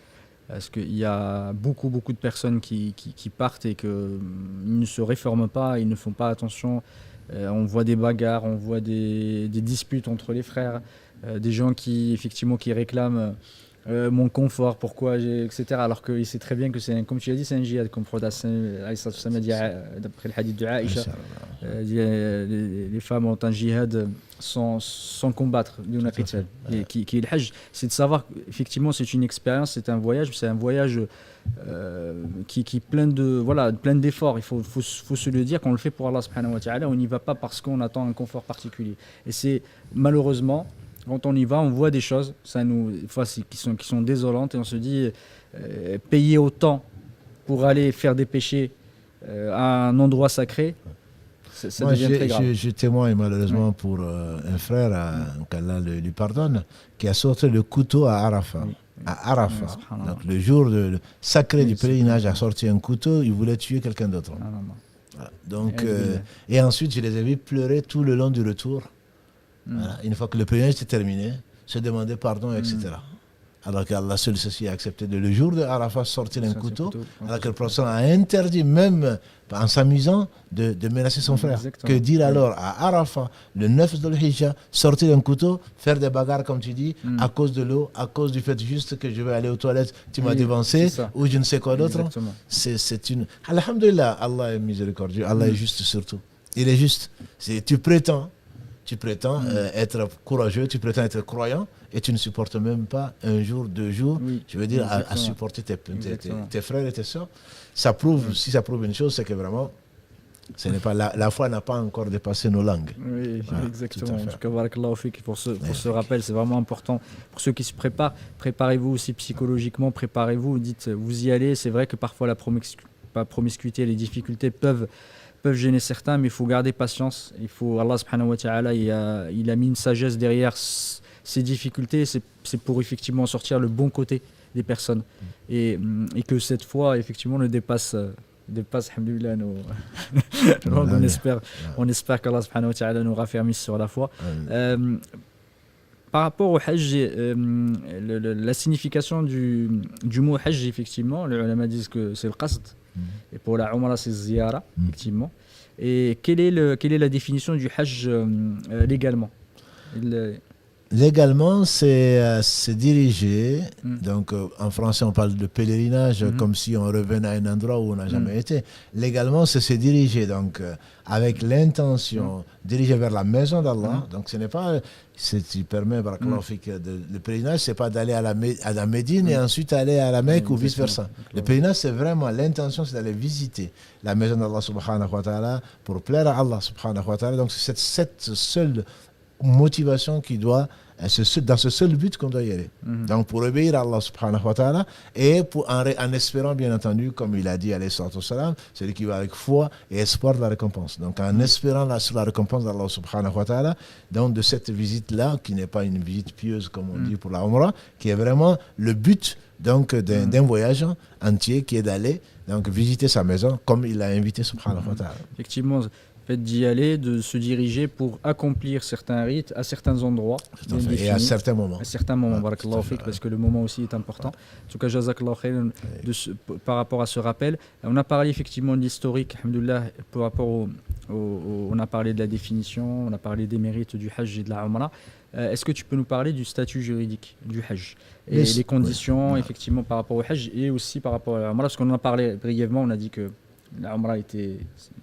Parce qu'il y a beaucoup de personnes qui partent et qu'ils ne se réforment pas, ils ne font pas attention. On voit des bagarres, on voit des disputes entre les frères, des gens qui réclament mon confort, pourquoi etc. Alors qu'il sait très bien que c'est, comme tu as dit, c'est un djihad, comme d'après le hadith de Aïcha. Les femmes ont un djihad sans combattre, qui est le Hajj. C'est de savoir qu'effectivement c'est une expérience, c'est un voyage qui est plein d'efforts. Il faut se le dire qu'on le fait pour Allah subhanahu wa ta'ala, on n'y va pas parce qu'on attend un confort particulier. Et c'est malheureusement, quand on y va, on voit des choses qui sont désolantes et on se dit payer autant pour aller faire des péchés à un endroit sacré, ça devient très grave. Je témoigne malheureusement pour un frère, qu'Allah lui pardonne, qui a sorti le couteau à Arafat. À Arafat. Donc le jour sacré du pèlerinage, a sorti un couteau, il voulait tuer quelqu'un d'autre. Voilà. Donc, et ensuite, je les ai vus pleurer tout le long du retour. Voilà. Une fois que le pèlerinage était terminé, se demander pardon, etc. Alors qu'Allah seul ceci a accepté de le jour de Arafat sortir un couteau, alors que le prophète a interdit même en s'amusant de menacer son frère. Exactement. Que dire alors à Arafat, le 9 de Hijja, sortir un couteau, faire des bagarres comme tu dis, à cause de l'eau, à cause du fait juste que je vais aller aux toilettes, tu m'as devancé, ou je ne sais quoi d'autre. C'est une... Alhamdulillah, Allah est miséricordieux, Allah est juste surtout. Il est juste. Tu prétends être courageux, tu prétends être croyant et tu ne supportes même pas un jour, 2 jours, je veux dire, à supporter tes frères et tes soeurs. Ça prouve, si ça prouve une chose, c'est que vraiment, ce n'est pas, la foi n'a pas encore dépassé nos langues. Oui, voilà, exactement. En tout cas, barakallahu fik, pour ce rappel, c'est vraiment important. Pour ceux qui se préparent, préparez-vous aussi psychologiquement, dites, vous y allez. C'est vrai que parfois la promiscuité, les difficultés peuvent gêner certains, mais il faut garder patience. Allah subhanahu wa ta'ala, il a mis une sagesse derrière ces difficultés. C'est pour effectivement sortir le bon côté des personnes. Et que cette foi, effectivement, ne dépasse alhamdoulilah, on espère qu'Allah subhanahu wa ta'ala nous raffermisse sur la foi. Par rapport au Hajj, la signification du mot Hajj, effectivement, les ulama disent que c'est le qasd. Et pour la Umrah, c'est ziyara, effectivement. Et quelle est la définition du Hajj légalement? Légalement, c'est diriger. Donc, en français, on parle de pèlerinage, comme si on revenait à un endroit où on n'a jamais été. Légalement, c'est se diriger, donc, avec l'intention, diriger vers la maison d'Allah. Donc, ce n'est pas, si tu permets, le pèlerinage, ce n'est pas d'aller à la Médine et ensuite aller à la Mecque ou vice-versa. Le pèlerinage, c'est vraiment, l'intention, c'est d'aller visiter la maison d'Allah subhanahu wa ta'ala pour plaire à Allah subhanahu wa ta'ala. Donc, c'est cette seule motivation qui doit, dans ce seul but qu'on doit y aller. Donc pour obéir à Allah subhanahu wa ta'ala et en espérant bien entendu, comme il a dit alayhi salatu wassalam, celui qui va avec foi et espoir de la récompense. Donc en espérant sur la récompense d'Allah subhanahu wa ta'ala, donc de cette visite-là, qui n'est pas une visite pieuse comme on dit pour la Umrah, qui est vraiment le but donc d'un voyage entier qui est d'aller donc visiter sa maison comme il l'a invité subhanahu wa ta'ala. Effectivement, fait d'y aller, de se diriger pour accomplir certains rites à certains endroits et à certains moments. À certains moments, barakallahu fik, parce que le moment aussi est important. En tout cas, jazakallahu khairan par rapport à ce rappel. On a parlé effectivement de l'historique, alhamdoulilah, par rapport on a parlé de la définition, on a parlé des mérites du Hajj et de la Umrah. Est-ce que tu peux nous parler du statut juridique du Hajj et les conditions effectivement par rapport au Hajj et aussi par rapport à la Umrah, parce qu'on en a parlé brièvement, on a dit que la Umrah il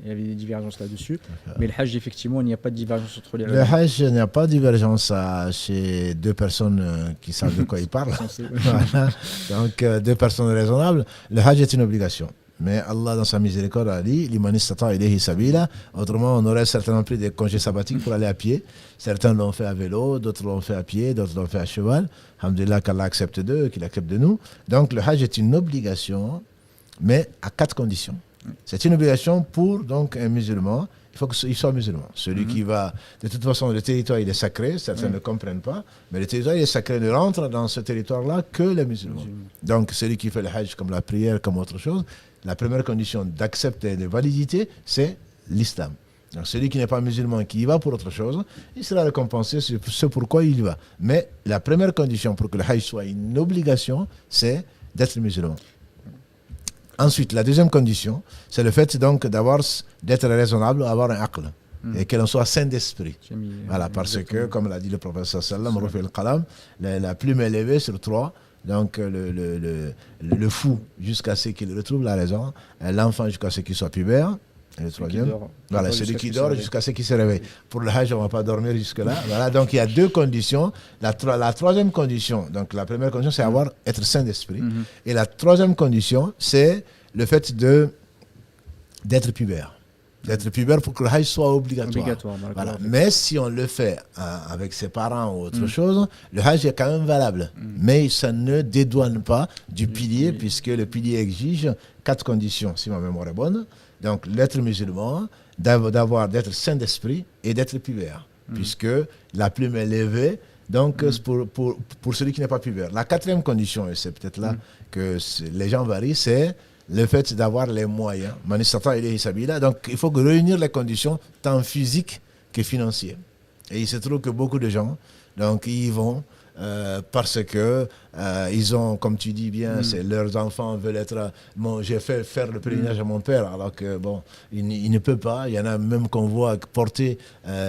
y avait des divergences là-dessus, mais le Hajj effectivement il n'y a pas de divergence entre les Le Hajj, il n'y a pas de divergence chez deux personnes qui savent de quoi ils parlent. Voilà. Donc deux personnes raisonnables. Le Hajj est une obligation. Mais Allah, dans sa miséricorde, a dit Liman istata ilayhi sabila. Autrement, on aurait certainement pris des congés sabbatiques pour aller à pied. Certains l'ont fait à vélo, d'autres l'ont fait à pied, d'autres l'ont fait à cheval. Alhamdulillah qu'Allah accepte d'eux, qu'il accepte de nous. Donc le Hajj est une obligation, mais à 4 conditions. C'est une obligation pour donc un musulman. Il faut qu'il soit musulman. Celui qui va... De toute façon, le territoire, il est sacré. Certains ne comprennent pas. Mais le territoire, il est sacré. Ne rentre dans ce territoire-là que les musulmans. Donc, celui qui fait le Hajj comme la prière, comme autre chose, la première condition d'accepter et de validité, c'est l'islam. Donc, celui qui n'est pas musulman, qui y va pour autre chose, il sera récompensé sur ce pourquoi il y va. Mais la première condition pour que le Hajj soit une obligation, c'est d'être musulman. Ensuite, la deuxième condition, c'est le fait donc d'être raisonnable, avoir un aql, et que l'on soit sain d'esprit. Voilà, parce que, comme l'a dit le professeur sallam, la plume est élevée sur 3, donc le fou jusqu'à ce qu'il retrouve la raison, l'enfant jusqu'à ce qu'il soit pubère, et le troisième, voilà, celui qui dort jusqu'à ce qu'il se réveille. Pour le Hajj, on ne va pas dormir jusque-là. Voilà, donc il y a 2 conditions. La troisième condition, donc la première condition, c'est être sain d'esprit. Et la troisième condition, c'est le fait d'être pubère. D'être pubère pour que le Hajj soit obligatoire. Voilà. Mais si on le fait avec ses parents ou autre chose, le Hajj est quand même valable. Mais ça ne dédouane pas du pilier, puisque le pilier exige 4 conditions, si ma mémoire est bonne. Donc, l'être musulman, d'être saint d'esprit et d'être pubère, puisque la plume est levée, donc pour celui qui n'est pas pubère. La 4e condition, et c'est peut-être là que les gens varient, c'est le fait d'avoir les moyens. Donc, il faut réunir les conditions tant physiques que financières. Et il se trouve que beaucoup de gens, donc, ils y vont parce que ils ont, comme tu dis bien, leurs enfants veulent être... j'ai fait faire le pèlerinage à mon père, alors que bon, il ne peut pas. Il y en a même qu'on voit porter,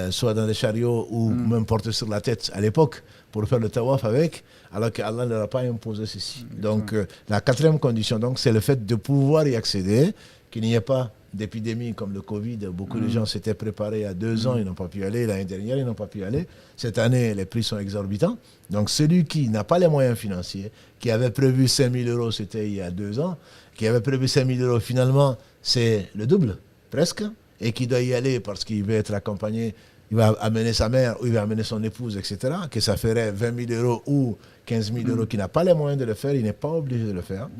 soit dans des chariots ou même porter sur la tête à l'époque pour faire le tawaf avec, alors qu'Allah ne leur a pas imposé ceci. Donc la 4e condition, donc, c'est le fait de pouvoir y accéder, qu'il n'y ait pas d'épidémie comme le Covid. Beaucoup de gens s'étaient préparés il y a 2 ans, ils n'ont pas pu y aller. L'année dernière, ils n'ont pas pu y aller. Cette année, les prix sont exorbitants. Donc celui qui n'a pas les moyens financiers, qui avait prévu 5 000 euros, c'était il y a 2 ans, qui avait prévu 5 000 euros, finalement, c'est le double, presque, et qui doit y aller parce qu'il veut être accompagné, il va amener sa mère ou il va amener son épouse, etc., que ça ferait 20 000 euros ou 15 000 euros, qui n'a pas les moyens de le faire, il n'est pas obligé de le faire.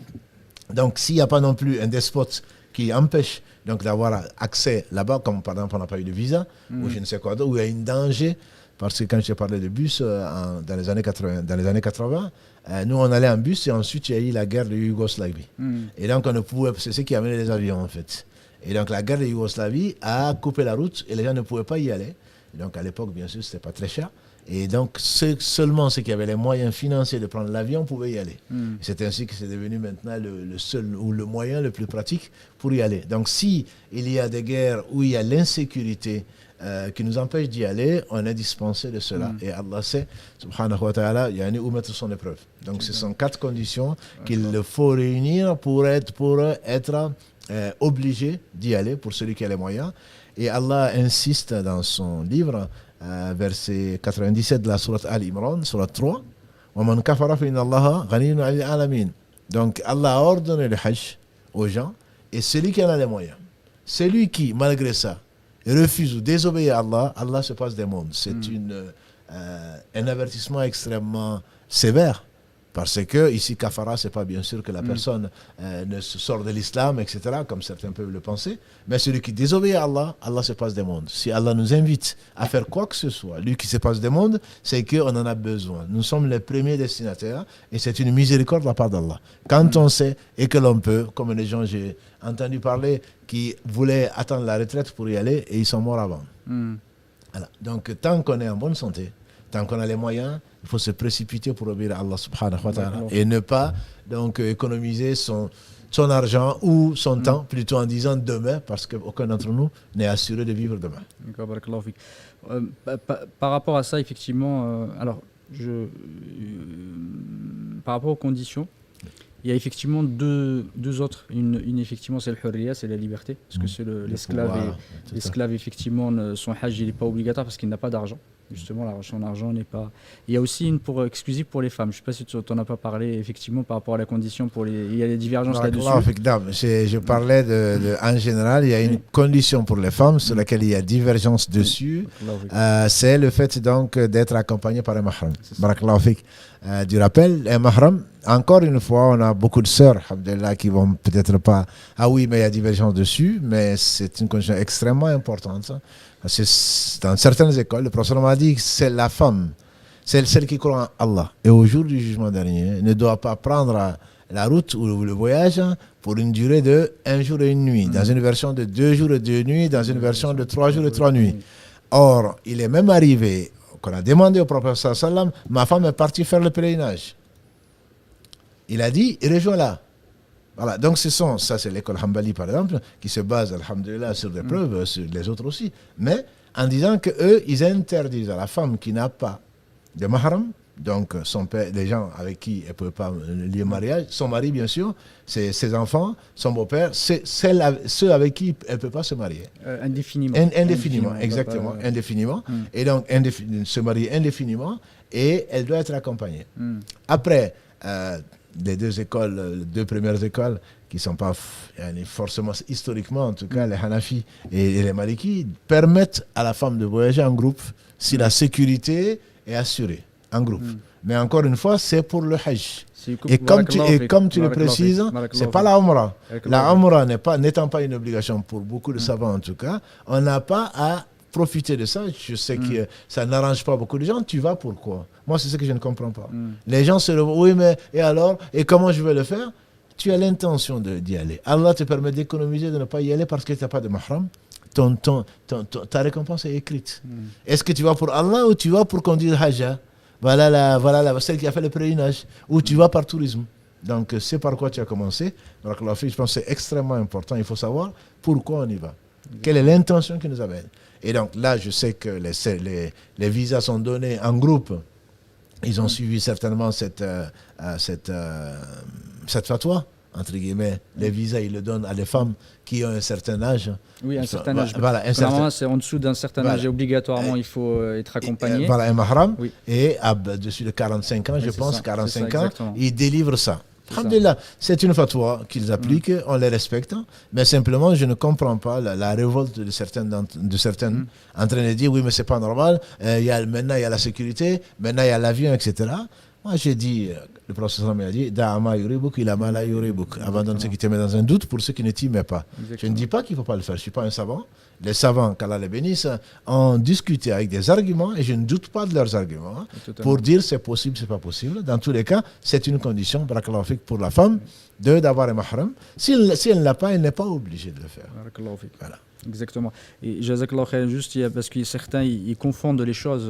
Donc s'il n'y a pas non plus un despote qui empêche donc d'avoir accès là-bas, comme par exemple on n'a pas eu de visa, ou je ne sais quoi d'autre, où il y a un danger, parce que quand je parlais de bus dans les années 80, nous on allait en bus et ensuite il y a eu la guerre de Yougoslavie. Et donc on ne pouvait, c'est ce qui a amené les avions en fait. Et donc la guerre de Yougoslavie a coupé la route et les gens ne pouvaient pas y aller. Et donc à l'époque, bien sûr, c'était pas très cher. Et donc, seulement ceux qui avaient les moyens financiers de prendre l'avion pouvaient y aller. C'est ainsi que c'est devenu maintenant le seul ou le moyen le plus pratique pour y aller. Donc, si il y a des guerres où il y a l'insécurité qui nous empêche d'y aller, on est dispensé de cela. Et Allah sait, subhanahu wa ta'ala, où mettre son épreuve. Donc, ce sont 4 conditions qu'il faut réunir pour être obligé d'y aller, pour celui qui a les moyens. Et Allah insiste dans son livre, verset 97 de la sourate Al-Imran, sourate 3, وَمَنْ كَفَرَ فَإِنَّ اللَّهَ غَنِيٌّ عَنِ الْعَالَمِينَ. Donc Allah a ordonné le Hajj aux gens, et celui qui en a les moyens, celui qui, malgré ça, refuse ou désobéit à Allah, Allah se passe des mondes. C'est un avertissement extrêmement sévère. Parce que ici, kafara, c'est pas bien sûr que la personne ne se sort de l'islam, etc., comme certains peuvent le penser. Mais celui qui désobéit à Allah, Allah se passe des mondes. Si Allah nous invite à faire quoi que ce soit, lui qui se passe des mondes, c'est qu'on en a besoin. Nous sommes les premiers destinataires et c'est une miséricorde de la part d'Allah. Quand on sait et que l'on peut, comme les gens, j'ai entendu parler, qui voulaient attendre la retraite pour y aller et ils sont morts avant. Voilà. Donc, tant qu'on est en bonne santé, tant qu'on a les moyens, il faut se précipiter pour obéir à Allah subhanahu wa ta'ala et ne pas donc économiser son argent ou son temps, plutôt en disant demain, parce qu'aucun d'entre nous n'est assuré de vivre demain. Par rapport à ça, effectivement, par rapport aux conditions, il y a effectivement deux autres. Une effectivement, c'est le hurriya, c'est la liberté, parce que c'est l'esclave, effectivement, son hajj, il n'est pas obligatoire parce qu'il n'a pas d'argent. Justement, son argent n'est pas... Il y a aussi une exclusive pour les femmes. Je ne sais pas si tu n'en as pas parlé, effectivement, par rapport à la condition. Il y a des divergences là-dessus. Je parlais en général, il y a une condition pour les femmes sur laquelle il y a divergence dessus. C'est le fait donc d'être accompagné par un mahram. Du rappel, un mahram, encore une fois, on a beaucoup de sœurs, alhamdoulilah, qui vont peut-être pas... Ah oui, mais il y a divergence dessus, mais c'est une condition extrêmement importante. Dans certaines écoles, le professeur m'a dit que c'est la femme, c'est celle qui croit en Allah. Et au jour du jugement dernier, ne doit pas prendre la route ou le voyage pour une durée de 1 jour et une nuit. Dans une version de 2 jours et 2 nuits, dans une version de 3 jours et 3 nuits. Or, il est même arrivé qu'on a demandé au professeur sallam, ma femme est partie faire le pèlerinage. Il a dit, rejoins-la. Voilà, donc ça c'est l'école Hanbali par exemple, qui se base, alhamdoulilah, sur des preuves, sur les autres aussi, mais en disant qu'eux, ils interdisent à la femme qui n'a pas de mahram, donc son père, les gens avec qui elle ne peut pas lier mariage, son mari bien sûr, ses enfants, son beau-père, ceux avec qui elle ne peut pas se marier. Indéfiniment, exactement, indéfiniment. Et donc se marier indéfiniment, et elle doit être accompagnée. Après, les deux premières écoles qui ne sont pas forcément historiquement, en tout cas les Hanafi et les Maliki, permettent à la femme de voyager en groupe si la sécurité est assurée en groupe. Mais encore une fois, c'est pour le Hajj. Et comme tu le précises, ce n'est pas la Umrah. La Umrah n'étant pas une obligation pour beaucoup de savants en tout cas, on n'a pas à profiter de ça. Je sais que ça n'arrange pas beaucoup de gens. Tu vas pourquoi? Moi, c'est ce que je ne comprends pas. Les gens se disent, oui, mais et alors? Et comment je vais le faire? Tu as l'intention d'y aller. Allah te permet d'économiser, de ne pas y aller parce que tu n'as pas de mahram. Ta récompense est écrite. Est-ce que tu vas pour Allah ou tu vas pour conduire Hajj? Voilà celle qui a fait le pèlerinage. Ou tu vas par tourisme. Donc, c'est par quoi tu as commencé. Donc, je pense que c'est extrêmement important. Il faut savoir pourquoi on y va. Quelle est l'intention qui nous amène. Et donc là, je sais que les visas sont donnés en groupe. Ils ont suivi certainement cette fatwa, entre guillemets. Les visas, ils le donnent à des femmes qui ont un certain âge. Oui, un certain âge. Voilà, normalement, c'est en dessous d'un certain âge et obligatoirement, il faut être accompagné. Voilà, un mahram. Oui. Et dessus de 45 ans, je pense, 45 ans, ils délivrent ça. Alhamdulillah, c'est une fatwa qu'ils appliquent, on les respecte, mais simplement je ne comprends pas la révolte de certaines en train de dire oui mais c'est pas normal, maintenant il y a la sécurité, maintenant il y a l'avion, etc. Moi j'ai dit, le professeur m'a dit, Da'ama yuribuk ila la yuribuk, abandonne ce qui te met dans un doute pour ceux qui ne t'y mettent pas. Exactement. Je ne dis pas qu'il ne faut pas le faire, je ne suis pas un savant. Les savants, qu'Allah les bénisse, ont discuté avec des arguments et je ne doute pas de leurs arguments pour dire c'est possible, c'est pas possible. Dans tous les cas, c'est une condition pour la femme d'avoir un mahram. Si elle ne l'a pas, elle n'est pas obligée de le faire. Voilà. Exactement. Et Jazakallah khair, juste parce que certains ils confondent les choses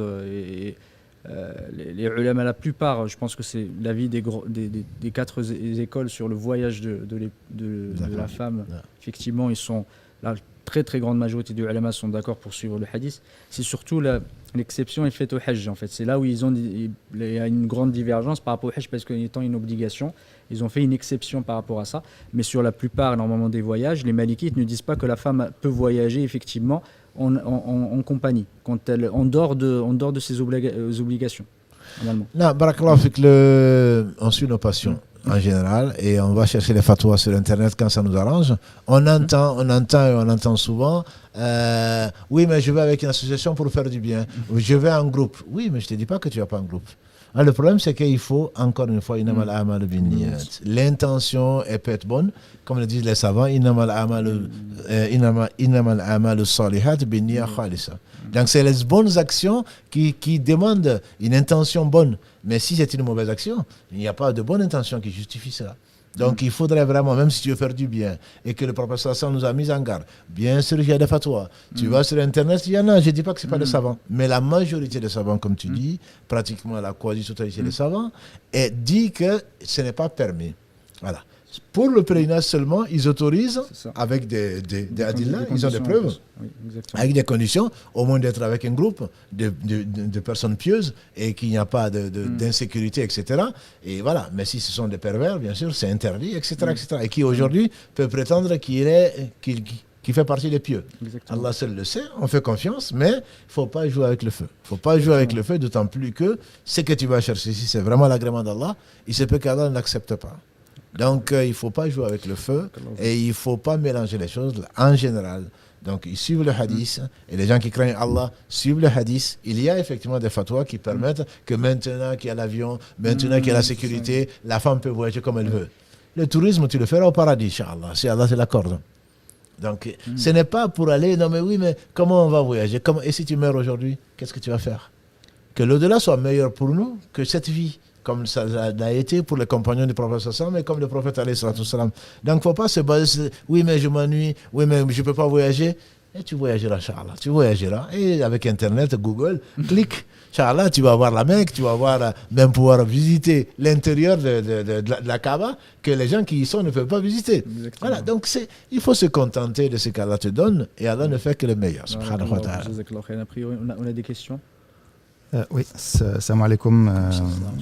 les ulama, la plupart, je pense que c'est l'avis des 4 écoles sur le voyage de la femme. Effectivement, ils sont la très très grande majorité des ulama sont d'accord pour suivre le hadith. C'est surtout l'exception est faite au hajj en fait. C'est là où il y a une grande divergence par rapport au hajj parce qu'étant une obligation, ils ont fait une exception par rapport à ça. Mais sur la plupart normalement des voyages, les malikites ne disent pas que la femme peut voyager effectivement en compagnie, quand elle en dehors de ses obligations. Non, barakallah, on suit nos passions. en général, et on va chercher les fatwas sur Internet quand ça nous arrange. On entend souvent oui, mais je vais avec une association pour faire du bien. Je vais en groupe. Oui, mais je ne te dis pas que tu ne vas pas en groupe. Alors, le problème, c'est qu'il faut, encore une fois, l'intention peut être bonne, comme le disent les savants, donc, c'est les bonnes actions qui demandent une intention bonne. Mais si c'est une mauvaise action, il n'y a pas de bonne intention qui justifie cela. Donc, il faudrait vraiment, même si tu veux faire du bien et que le professeur Hassan nous a mis en garde, bien sûr, il y a des fatwas. Tu vas sur Internet, il y en a, je ne dis pas que ce n'est pas des savants, mais la majorité des savants, comme tu dis, pratiquement la quasi-totalité des savants, dit que ce n'est pas permis. Voilà. Pour le pèlerinage seulement, ils autorisent avec des adillas, ils ont des preuves, avec des conditions, au moins d'être avec un groupe de personnes pieuses et qu'il n'y a pas d'insécurité, etc. Et voilà. Mais si ce sont des pervers, bien sûr, c'est interdit, etc., etc. Et qui aujourd'hui peut prétendre qu'il fait partie des pieux. Exactement. Allah seul le sait, on fait confiance, mais il ne faut pas jouer avec le feu. Il ne faut pas jouer avec le feu, d'autant plus que ce que tu vas chercher, si c'est vraiment l'agrément d'Allah, il se peut qu'Allah ne l'accepte pas. Donc, il ne faut pas jouer avec le feu et il ne faut pas mélanger les choses en général. Donc, ils suivent le hadith et les gens qui craignent Allah suivent le hadith. Il y a effectivement des fatwas qui permettent que maintenant qu'il y a l'avion, maintenant qu'il y a la sécurité, la femme peut voyager comme elle veut. Le tourisme, tu le feras au paradis, Inch'Allah, si Allah te l'accorde. Donc, ce n'est pas pour aller, non mais oui, mais comment on va voyager? Et si tu meurs aujourd'hui, qu'est-ce que tu vas faire? Que l'au-delà soit meilleur pour nous que cette vie. Comme ça l'a été pour les compagnons du prophète sallam et comme le prophète alayhi salatu sallam. Donc il ne faut pas se baser, oui mais je m'ennuie, oui mais je ne peux pas voyager. Et tu voyageras, Inch'Allah. Tu voyageras. Et avec Internet, Google, clique. Inch'Allah, tu vas voir la Mecque, tu vas voir, même pouvoir visiter l'intérieur de la Kaaba que les gens qui y sont ne peuvent pas visiter. Exactement. Voilà, donc il faut se contenter de ce qu'Allah te donne et Allah ne fait que le meilleur. Subhanahu wa ta'ala. A priori, on a des questions. Oui, salam alaikum,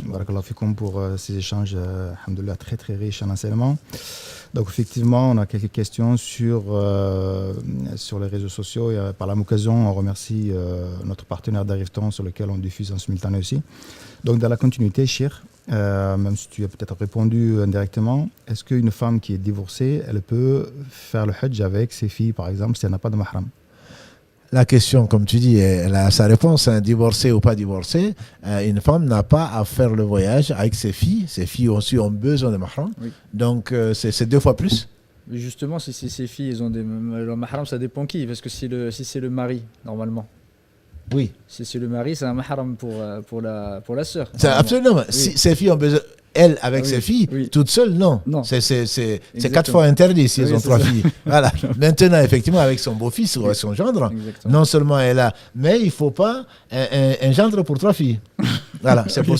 barakallahu fikoum pour ces échanges, alhamdoulilah, très très riches en enseignements. Donc effectivement, on a quelques questions sur les réseaux sociaux. Et, par la même occasion, on remercie notre partenaire d'Arifton sur lequel on diffuse en simultané aussi. Donc dans la continuité, Cheikh, même si tu as peut-être répondu indirectement, est-ce qu'une femme qui est divorcée, elle peut faire le hajj avec ses filles, par exemple, si elle n'a pas de mahram? La question, comme tu dis, elle a sa réponse, hein, divorcée ou pas divorcée. Une femme n'a pas à faire le voyage avec ses filles. Ses filles aussi ont besoin de mahram. Oui. Donc, c'est 2 fois plus. Mais justement, si ces filles, elles ont le mahram, ça dépend qui. Parce que si c'est le mari, normalement. Oui. Si c'est le mari, c'est un mahram pour la sœur. Absolument. Oui. Si ces filles ont besoin... Elle, avec ses filles, toute seule, non. C'est 4 fois interdit si elles ont 3 filles. Voilà. Maintenant, effectivement, avec son beau-fils ou avec son gendre, non seulement elle a, mais il ne faut pas un gendre pour 3 filles. Voilà. C'est pour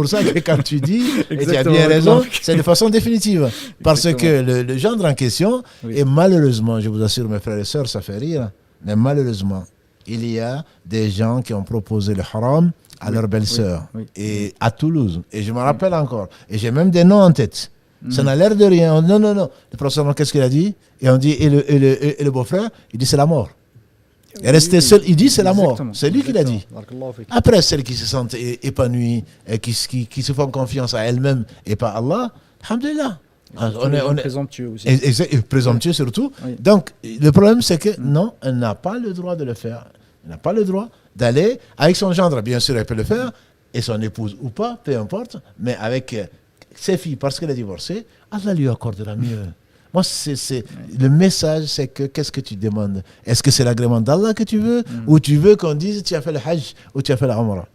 ça que quand tu dis, et tu as bien raison, c'est de façon définitive. Parce que le gendre en question, et malheureusement, je vous assure, mes frères et sœurs, ça fait rire, mais malheureusement, il y a des gens qui ont proposé le haram à leur belle-sœur, et à Toulouse. Et je me rappelle encore. Et j'ai même des noms en tête. Ça n'a l'air de rien. Non. Le professeur, qu'est-ce qu'il a dit? Et on dit, et le beau-frère, il dit c'est la mort. Et rester seul, il dit c'est la mort. C'est lui qui l'a dit. Après, celles qui se sentent épanouies, et qui se font confiance à elles-mêmes et pas à Allah, alhamdulillah. On est présomptueux aussi. Et présomptueux surtout. Oui. Donc, le problème, c'est que non, elle n'a pas le droit de le faire. Elle n'a pas le droit d'aller avec son gendre, bien sûr, elle peut le faire, et son épouse ou pas, peu importe, mais avec ses filles, parce qu'elle est divorcée, Allah lui accordera mieux. Moi, le message, c'est que qu'est-ce que tu demandes? Est-ce que c'est l'agrément d'Allah que tu veux, ou tu veux qu'on dise tu as fait le hajj ou tu as fait la umrah?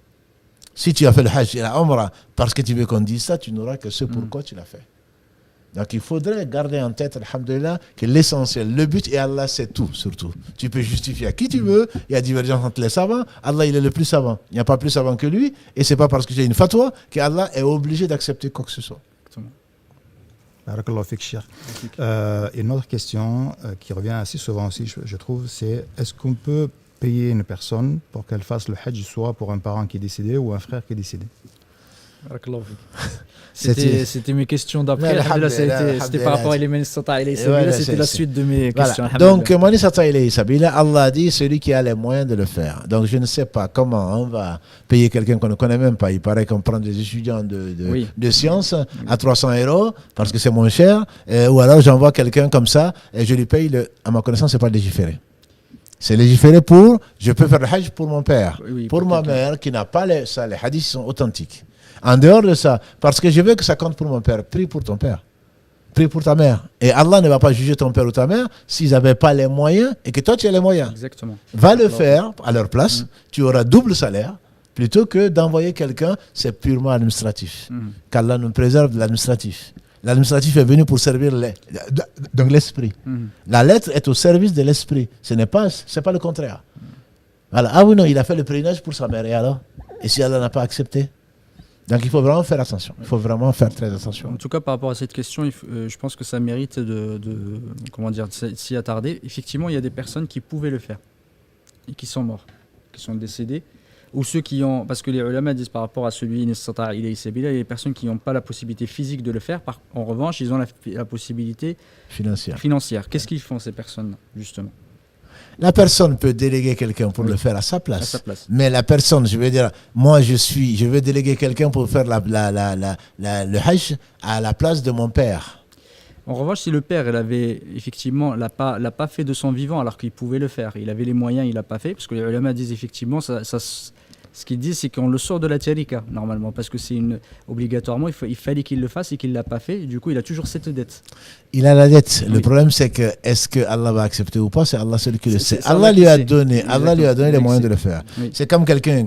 Si tu as fait le hajj et la umrah parce que tu veux qu'on dise ça, tu n'auras que ce pourquoi tu l'as fait. Donc il faudrait garder en tête, alhamdoulilah, que l'essentiel, le but, et Allah c'est tout, surtout. Tu peux justifier à qui tu veux, il y a divergence entre les savants, Allah il est le plus savant. Il n'y a pas plus savant que lui, et c'est pas parce que j'ai une fatwa qu'Allah est obligé d'accepter quoi que ce soit. Barakallahu fik, Cheikh. Une autre question qui revient assez souvent aussi, je trouve, c'est est-ce qu'on peut payer une personne pour qu'elle fasse le hajj, soit pour un parent qui est décédé ou un frère qui est décédé? C'était mes questions d'après. C'était par rapport à l'Iman Istata ilayhi sabila. C'était la suite de mes questions. Donc, Man Istata ilayhi sabila, Allah dit celui qui a les moyens de le faire. Donc, je ne sais pas comment on va payer quelqu'un qu'on ne connaît même pas. Il paraît qu'on prend des étudiants de sciences à 300 € parce que c'est moins cher. Ou alors, j'envoie quelqu'un comme ça et je lui paye. À ma connaissance, ce n'est pas légiféré. C'est légiféré pour, je peux faire le hajj pour mon père, pour ma mère qui n'a pas ça. Les hadiths sont authentiques. En dehors de ça, parce que je veux que ça compte pour mon père, prie pour ton père, prie pour ta mère. Et Allah ne va pas juger ton père ou ta mère s'ils n'avaient pas les moyens et que toi tu as les moyens. Exactement. Va le faire à leur place, tu auras double salaire, plutôt que d'envoyer quelqu'un, c'est purement administratif. Qu'Allah nous préserve de l'administratif. L'administratif est venu pour servir donc l'esprit. La lettre est au service de l'esprit. C'est pas le contraire. Voilà. Ah oui, non, il a fait le pèlerinage pour sa mère. Et alors? Et si Allah n'a pas accepté? Donc il faut vraiment faire attention. Il faut vraiment faire très attention. En tout cas, par rapport à cette question, je pense que ça mérite de s'y attarder. Effectivement, il y a des personnes qui pouvaient le faire et qui sont morts, qui sont décédés. Ou ceux qui ont, parce que les ulama disent par rapport à celui il y a des personnes qui n'ont pas la possibilité physique de le faire, en revanche ils ont la possibilité financière. Qu'est-ce qu'ils font ces personnes justement? La personne peut déléguer quelqu'un pour le faire à sa place. Mais la personne, je veux dire, moi je veux déléguer quelqu'un pour faire le hajj à la place de mon père. En revanche, si le père, l'a pas fait de son vivant alors qu'il pouvait le faire, il avait les moyens, il l'a pas fait, parce que les ulama disent effectivement, ce qu'ils disent, c'est qu'on le sort de la tcharika, normalement, parce que obligatoirement, il fallait qu'il le fasse et qu'il l'a pas fait, et du coup, il a toujours cette dette. Il a la dette. Le problème, c'est que est-ce que Allah va accepter ou pas? C'est Allah celui qui le sait. Allah lui a donné les moyens de le faire. Oui. C'est comme quelqu'un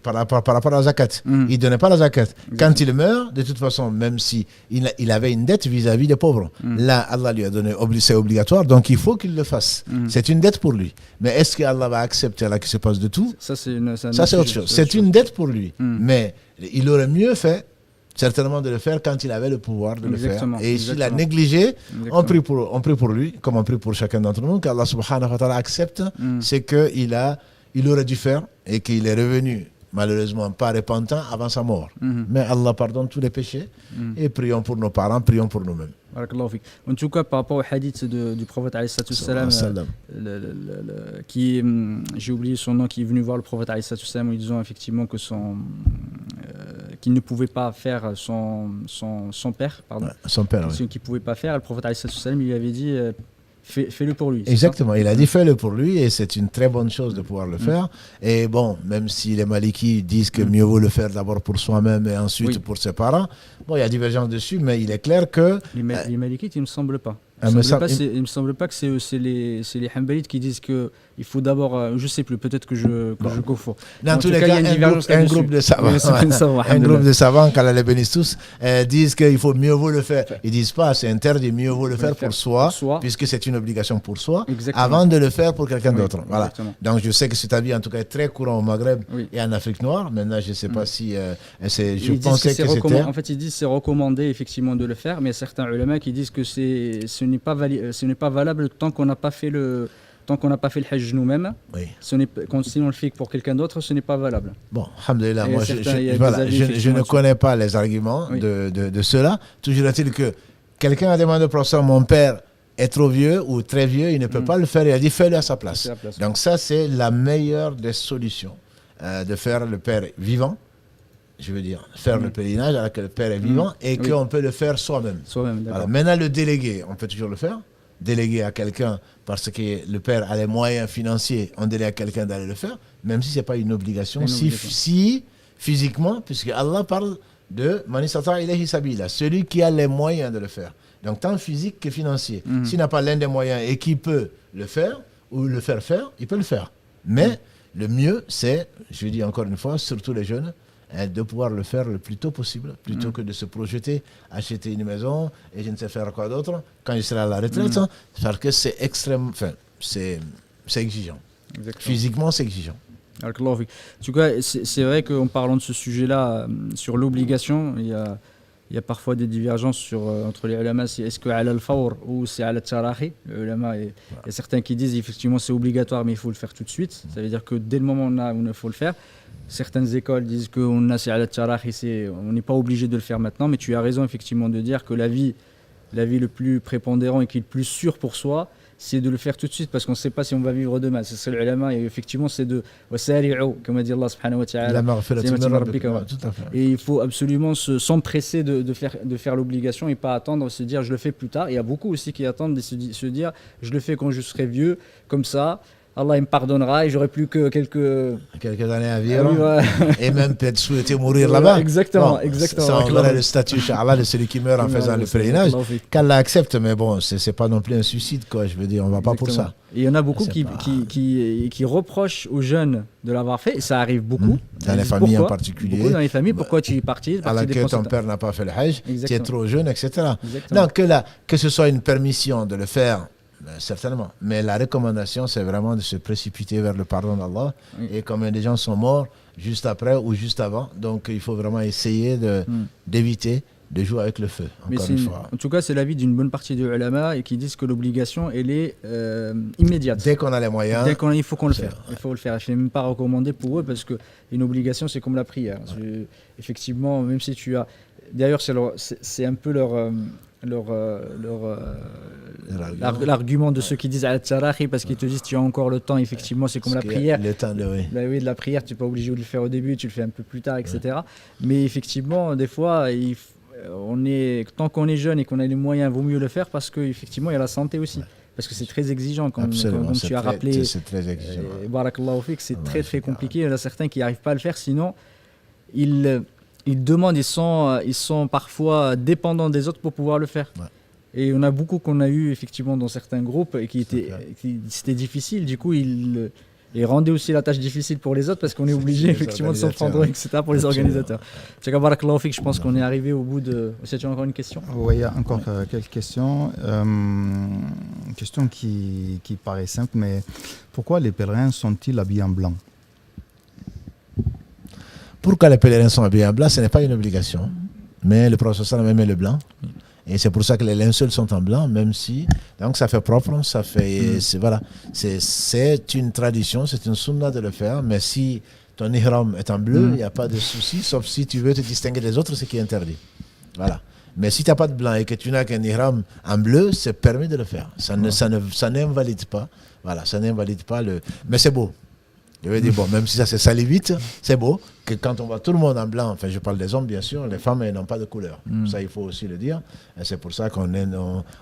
par rapport à la zakat. Il donnait pas la zakat. Quand il meurt, de toute façon, même si il avait une dette vis-à-vis des pauvres, là, Allah lui a donné, c'est obligatoire, donc il faut qu'il le fasse. C'est une dette pour lui. Mais est-ce que Allah va accepter Allah qui se passe de tout? Ça, c'est autre chose. C'est une dette pour lui. Mais il aurait mieux fait certainement de le faire quand il avait le pouvoir de le faire. Et s'il a négligé, on prie pour lui, comme on prie pour chacun d'entre nous, qu'Allah subhanahu wa ta'ala accepte, c'est qu'il aurait dû faire et qu'il est revenu, malheureusement pas repentant, avant sa mort. Mais Allah pardonne tous les péchés et prions pour nos parents, prions pour nous-mêmes. En tout cas, par rapport au hadith du prophète alayhi salam, j'ai oublié son nom, qui est venu voir le prophète alayhi salam en lui disant effectivement que qu'il ne pouvait pas faire son père, pardon. Son père, oui. Qu'il ne pouvait pas faire, le prophète alayhi salam lui avait dit fais-le pour lui. Exactement, il a dit fais-le pour lui et c'est une très bonne chose de pouvoir le faire. Et bon, même si les Malikis disent que mieux vaut le faire d'abord pour soi-même et ensuite pour ses parents, bon, il y a divergence dessus, mais il est clair que... Les Malikites, il ne me semble pas. Il me semble pas que c'est les Hanbalites qui disent qu'il faut d'abord, je sais plus, peut-être que je confonds. Dans tous les cas, un groupe de savants, un groupe de savants, qu'Allah les bénisse tous, disent qu'il faut mieux vaut le faire. Ils disent pas c'est interdit, mieux vaut le faire pour soi, puisque c'est une obligation pour soi, avant de le faire pour quelqu'un d'autre. Voilà. Donc je sais que cet avis en tout cas est très courant au Maghreb et en Afrique noire. Maintenant je sais pas si je pensais que c'était... En fait ils disent c'est recommandé effectivement de le faire, mais certains ulama qui disent que ce n'est pas valable tant qu'on n'a pas fait le hajj nous-mêmes. Si on le fait pour quelqu'un d'autre, ce n'est pas valable. Bon, alhamdoulilah, moi je ne connais pas les arguments de cela. Toujours est-il que quelqu'un a demandé au professeur, mon père est trop vieux ou très vieux, il ne peut pas le faire, il a dit fais-le à sa place. Donc ça c'est la meilleure des solutions, de faire le père vivant. Je veux dire, faire le pèlerinage alors que le père est vivant et qu'on peut le faire soi-même. Voilà. Maintenant, le déléguer, on peut toujours le faire. Déléguer à quelqu'un parce que le père a les moyens financiers, on délègue à quelqu'un d'aller le faire, même si ce n'est pas une obligation. Si physiquement, puisque Allah parle de Man istata'a ilayhi sabila, celui qui a les moyens de le faire. Donc, tant physique que financier. S'il n'a pas l'un des moyens et qui peut le faire ou le faire faire, il peut le faire. Mais le mieux, c'est, je dis encore une fois, surtout les jeunes, de pouvoir le faire le plus tôt possible, plutôt que de se projeter, acheter une maison et je ne sais faire quoi d'autre quand il sera à la retraite, parce que c'est extrêmement, enfin, c'est exigeant. Exactement. Physiquement, c'est exigeant. En tout cas, c'est vrai qu'en parlant de ce sujet-là, sur l'obligation, il y a parfois des divergences entre les ulama, est-ce que ala al-fawr ou c'est ala al-tarahi. Il y a certains qui disent effectivement c'est obligatoire mais il faut le faire tout de suite, ça veut dire que dès le moment où il faut le faire. certaines écoles disent qu'on n'est pas obligé de le faire maintenant, mais tu as raison effectivement de dire que l'avis le plus prépondérant et qui est le plus sûr pour soi, c'est de le faire tout de suite parce qu'on ne sait pas si on va vivre demain. C'est ça l'ulama, et effectivement c'est de comme a dit Allah subhanahu wa ta'ala, et il faut absolument s'empresser de faire l'obligation et pas attendre, se dire je le fais plus tard. Il y a beaucoup aussi qui attendent de se dire je le fais quand je serai vieux, comme ça Allah il me pardonnera et j'aurai plus que quelques années à vivre et même peut-être souhaiter mourir là-bas. Exactement, bon, exactement. Ça, on verra le statut Inch'Allah de celui qui meurt en faisant le pèlerinage, qu'Allah accepte, mais bon, c'est pas non plus un suicide, quoi. Je veux dire, on va pas pour ça. Et il y en a beaucoup qui reprochent aux jeunes de l'avoir fait, et ça arrive beaucoup. Dans les familles en particulier. Beaucoup dans les familles, pourquoi tu es parti alors que ton père n'a pas fait le Hajj, tu es trop jeune, etc. Donc que ce soit une permission de le faire, certainement. Mais la recommandation, c'est vraiment de se précipiter vers le pardon d'Allah. Oui. Et combien de gens sont morts juste après ou juste avant. Donc il faut vraiment essayer d'éviter de jouer avec le feu. Encore une fois. En tout cas, c'est l'avis d'une bonne partie des ulama et qui disent que l'obligation, elle est immédiate. Dès qu'on a les moyens. Il faut qu'on le fasse. Il faut le faire. Je ne l'ai même pas recommandé pour eux parce qu'une obligation, c'est comme la prière. Ouais. Effectivement, même si tu as. D'ailleurs, c'est un peu l'argument de ceux qui disent al-tarahi, parce qu'ils te disent tu as encore le temps. Effectivement, c'est comme la prière. Le temps de la prière, tu n'es pas obligé de le faire au début, tu le fais un peu plus tard, etc. Ouais. Mais effectivement, des fois, tant qu'on est jeune et qu'on a les moyens, vaut mieux le faire parce qu'effectivement, il y a la santé aussi. Parce que c'est très exigeant, comme tu as rappelé. C'est très exigeant. Barakallahu fik, c'est très très compliqué. Il y en a certains qui n'arrivent pas à le faire, sinon ils demandent, ils sont parfois dépendants des autres pour pouvoir le faire. Ouais. Et on a beaucoup qu'on a eu effectivement dans certains groupes et c'était difficile. Du coup, ils rendaient aussi la tâche difficile pour les autres parce qu'on est obligé effectivement de s'en prendre, etc. pour les organisateurs. Je pense qu'on est arrivé au bout de. Est-ce que tu as encore une question ? Oui, il y a encore quelques questions. Une question qui paraît simple, mais pourquoi les pèlerins sont-ils habillés en blanc ? Pourquoi les pèlerins sont habillés en blanc ? Ce n'est pas une obligation. Mais le prophète aimait le blanc. Et c'est pour ça que les linceuls sont en blanc, même si. Donc ça fait propre, ça fait. Voilà. C'est une tradition, c'est une sunna de le faire. Mais si ton ihram est en bleu, il n'y a pas de souci, sauf si tu veux te distinguer des autres, ce qui est interdit. Voilà. Mais si tu n'as pas de blanc et que tu n'as qu'un ihram en bleu, c'est permis de le faire. Ça n'invalide pas. Voilà, ça n'invalide pas le. Mais c'est beau. Je veux dire, bon, même si ça se salit vite, c'est beau que quand on voit tout le monde en blanc, enfin je parle des hommes bien sûr, les femmes elles n'ont pas de couleur. Ça il faut aussi le dire. Et c'est pour ça qu'on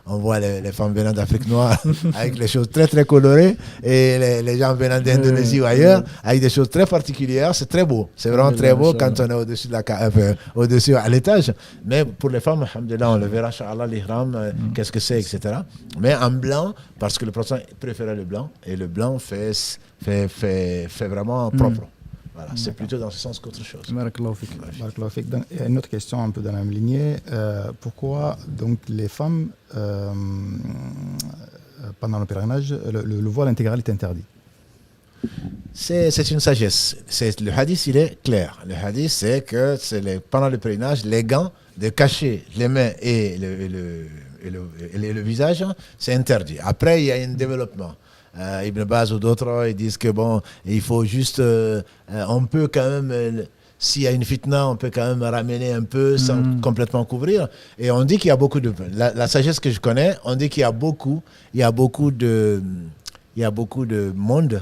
voit les femmes venant d'Afrique noire avec les choses très très colorées et les gens venant d'Indonésie ou ailleurs avec des choses très particulières. C'est très beau. C'est vraiment très beau quand on est au-dessus au-dessus à l'étage. Mais pour les femmes, alhamdoulilah, on le verra, Inch'Allah, l'ihram, qu'est-ce que c'est, etc. Mais en blanc, parce que le prophète préférait le blanc et le blanc fait vraiment propre. Voilà, c'est plutôt dans ce sens qu'autre chose. Barakallahu fik. Donc, il y a une autre question un peu dans la même lignée. Pourquoi donc les femmes, pendant le pèlerinage, le voile intégral est interdit ? C'est une sagesse. Le hadith, il est clair. Le hadith, c'est que pendant le pèlerinage, les gants de cacher les mains et le visage, c'est interdit. Après, il y a un développement. Ibn Baz ou d'autres, ils disent que bon, il faut juste, on peut quand même, s'il y a une fitna, on peut quand même ramener un peu sans complètement couvrir. Et on dit qu'il y a beaucoup de, la sagesse que je connais, on dit qu'il y a beaucoup de monde.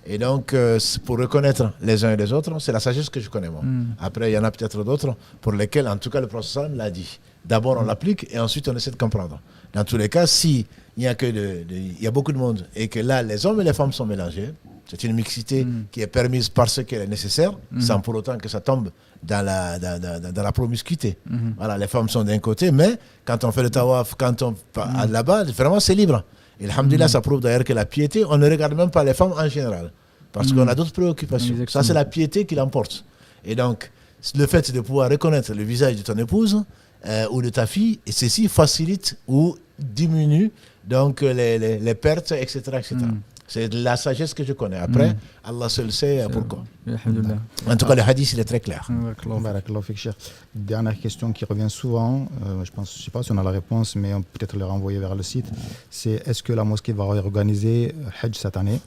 Et donc, pour reconnaître les uns et les autres, c'est la sagesse que je connais moi. Après, il y en a peut-être d'autres pour lesquels, en tout cas, le prophète l'a dit. D'abord, on l'applique et ensuite, on essaie de comprendre. Dans tous les cas, si il y a beaucoup de monde et que là, les hommes et les femmes sont mélangés, c'est une mixité qui est permise parce qu'elle est nécessaire, sans pour autant que ça tombe dans la promiscuité. Voilà, les femmes sont d'un côté, mais quand on fait le tawaf, quand on là-bas, vraiment, c'est libre. Et alhamdoulilah, ça prouve d'ailleurs que la piété, on ne regarde même pas les femmes en général, parce qu'on a d'autres préoccupations. Ça, c'est la piété qui l'emporte. Et donc, le fait de pouvoir reconnaître le visage de ton épouse ou de ta fille, et ceci facilite ou diminue donc les pertes, etc. etc. C'est la sagesse que je connais. Après, Allah seul sait pourquoi. En tout cas, le hadith, il est très clair. Dernière question qui revient souvent, je ne sais pas si on a la réponse, mais on peut peut-être le renvoyer vers le site, c'est est-ce que la mosquée va organiser Hajj cette année ?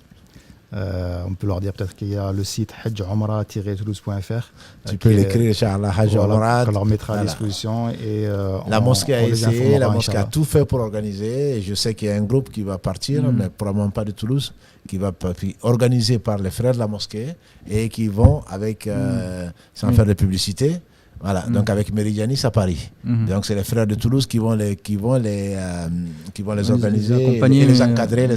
On peut leur dire peut-être qu'il y a le site hajjomra-toulouse.fr. Tu peux l'écrire, Inch'Allah, Hajj Omra. On leur mettra à disposition. Et la mosquée a essayé, la mosquée a tout fait pour organiser. Et je sais qu'il y a un groupe qui va partir, mais probablement pas de Toulouse, qui va organiser par les frères de la mosquée et qui vont avec, sans faire de publicité. Voilà, donc avec Meridianis à Paris. Donc c'est les frères de Toulouse qui vont les organiser, les encadrer,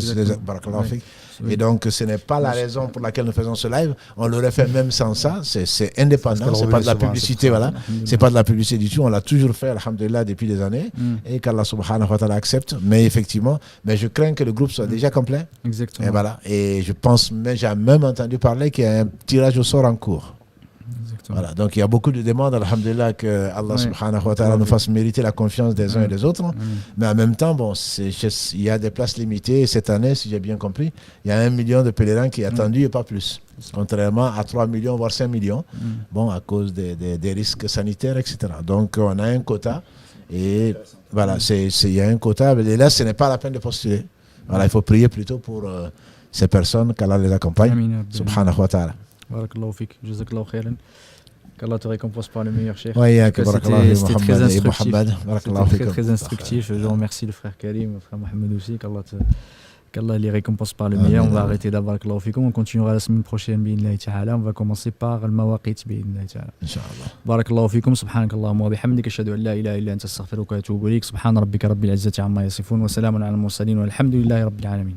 et donc ce n'est pas la raison pour laquelle nous faisons ce live. On l'aurait fait même sans ça. C'est indépendant, c'est pas de la publicité, voilà. C'est pas de la publicité du tout. On l'a toujours fait, alhamdulillah, depuis des années, et qu'Allah subhanahu wa ta'ala accepte. Mais effectivement, je crains que le groupe soit déjà complet. Exactement. Et voilà. Et je pense, j'ai même entendu parler qu'il y a un tirage au sort en cours. Voilà, donc il y a beaucoup de demandes, alhamdulillah, que Allah subhanahu wa ta'ala nous fasse mériter la confiance des uns et des autres. Mais en même temps, il y a des places limitées. Et cette année, si j'ai bien compris, il y a 1 million de pèlerins qui est attendu et pas plus. Contrairement à 3 millions, voire 5 millions, à cause des risques sanitaires, etc. Donc on a un quota. Et voilà, il y a un quota. Et là, ce n'est pas la peine de postuler. Voilà, il faut prier plutôt pour ces personnes, qu'Allah les accompagne. Subhanahu wa ta'ala. Barakallahu fik, jazakallahu khairan. Qu'Allah te récompense par le meilleur cheikh. C'était très instructif. C'était très instructif. Je remercie le frère Karim, le frère Mohamed aussi. Qu'Allah les récompense par le meilleur. On va arrêter là. Barakallahu fikum. On continuera la semaine prochaine. On va commencer par le mawaqit. Inch'Allah. Barakallahu fikum. Subhanakallahumma wa bihamdika. Ashhadu an la ilaha illa anta astaghfiruka wa atubu ilayk. Subhana rabbika rabbil izzati amma yasifun. Wa salamun ala al mursalin. Walhamdulillahi rabbil alamin.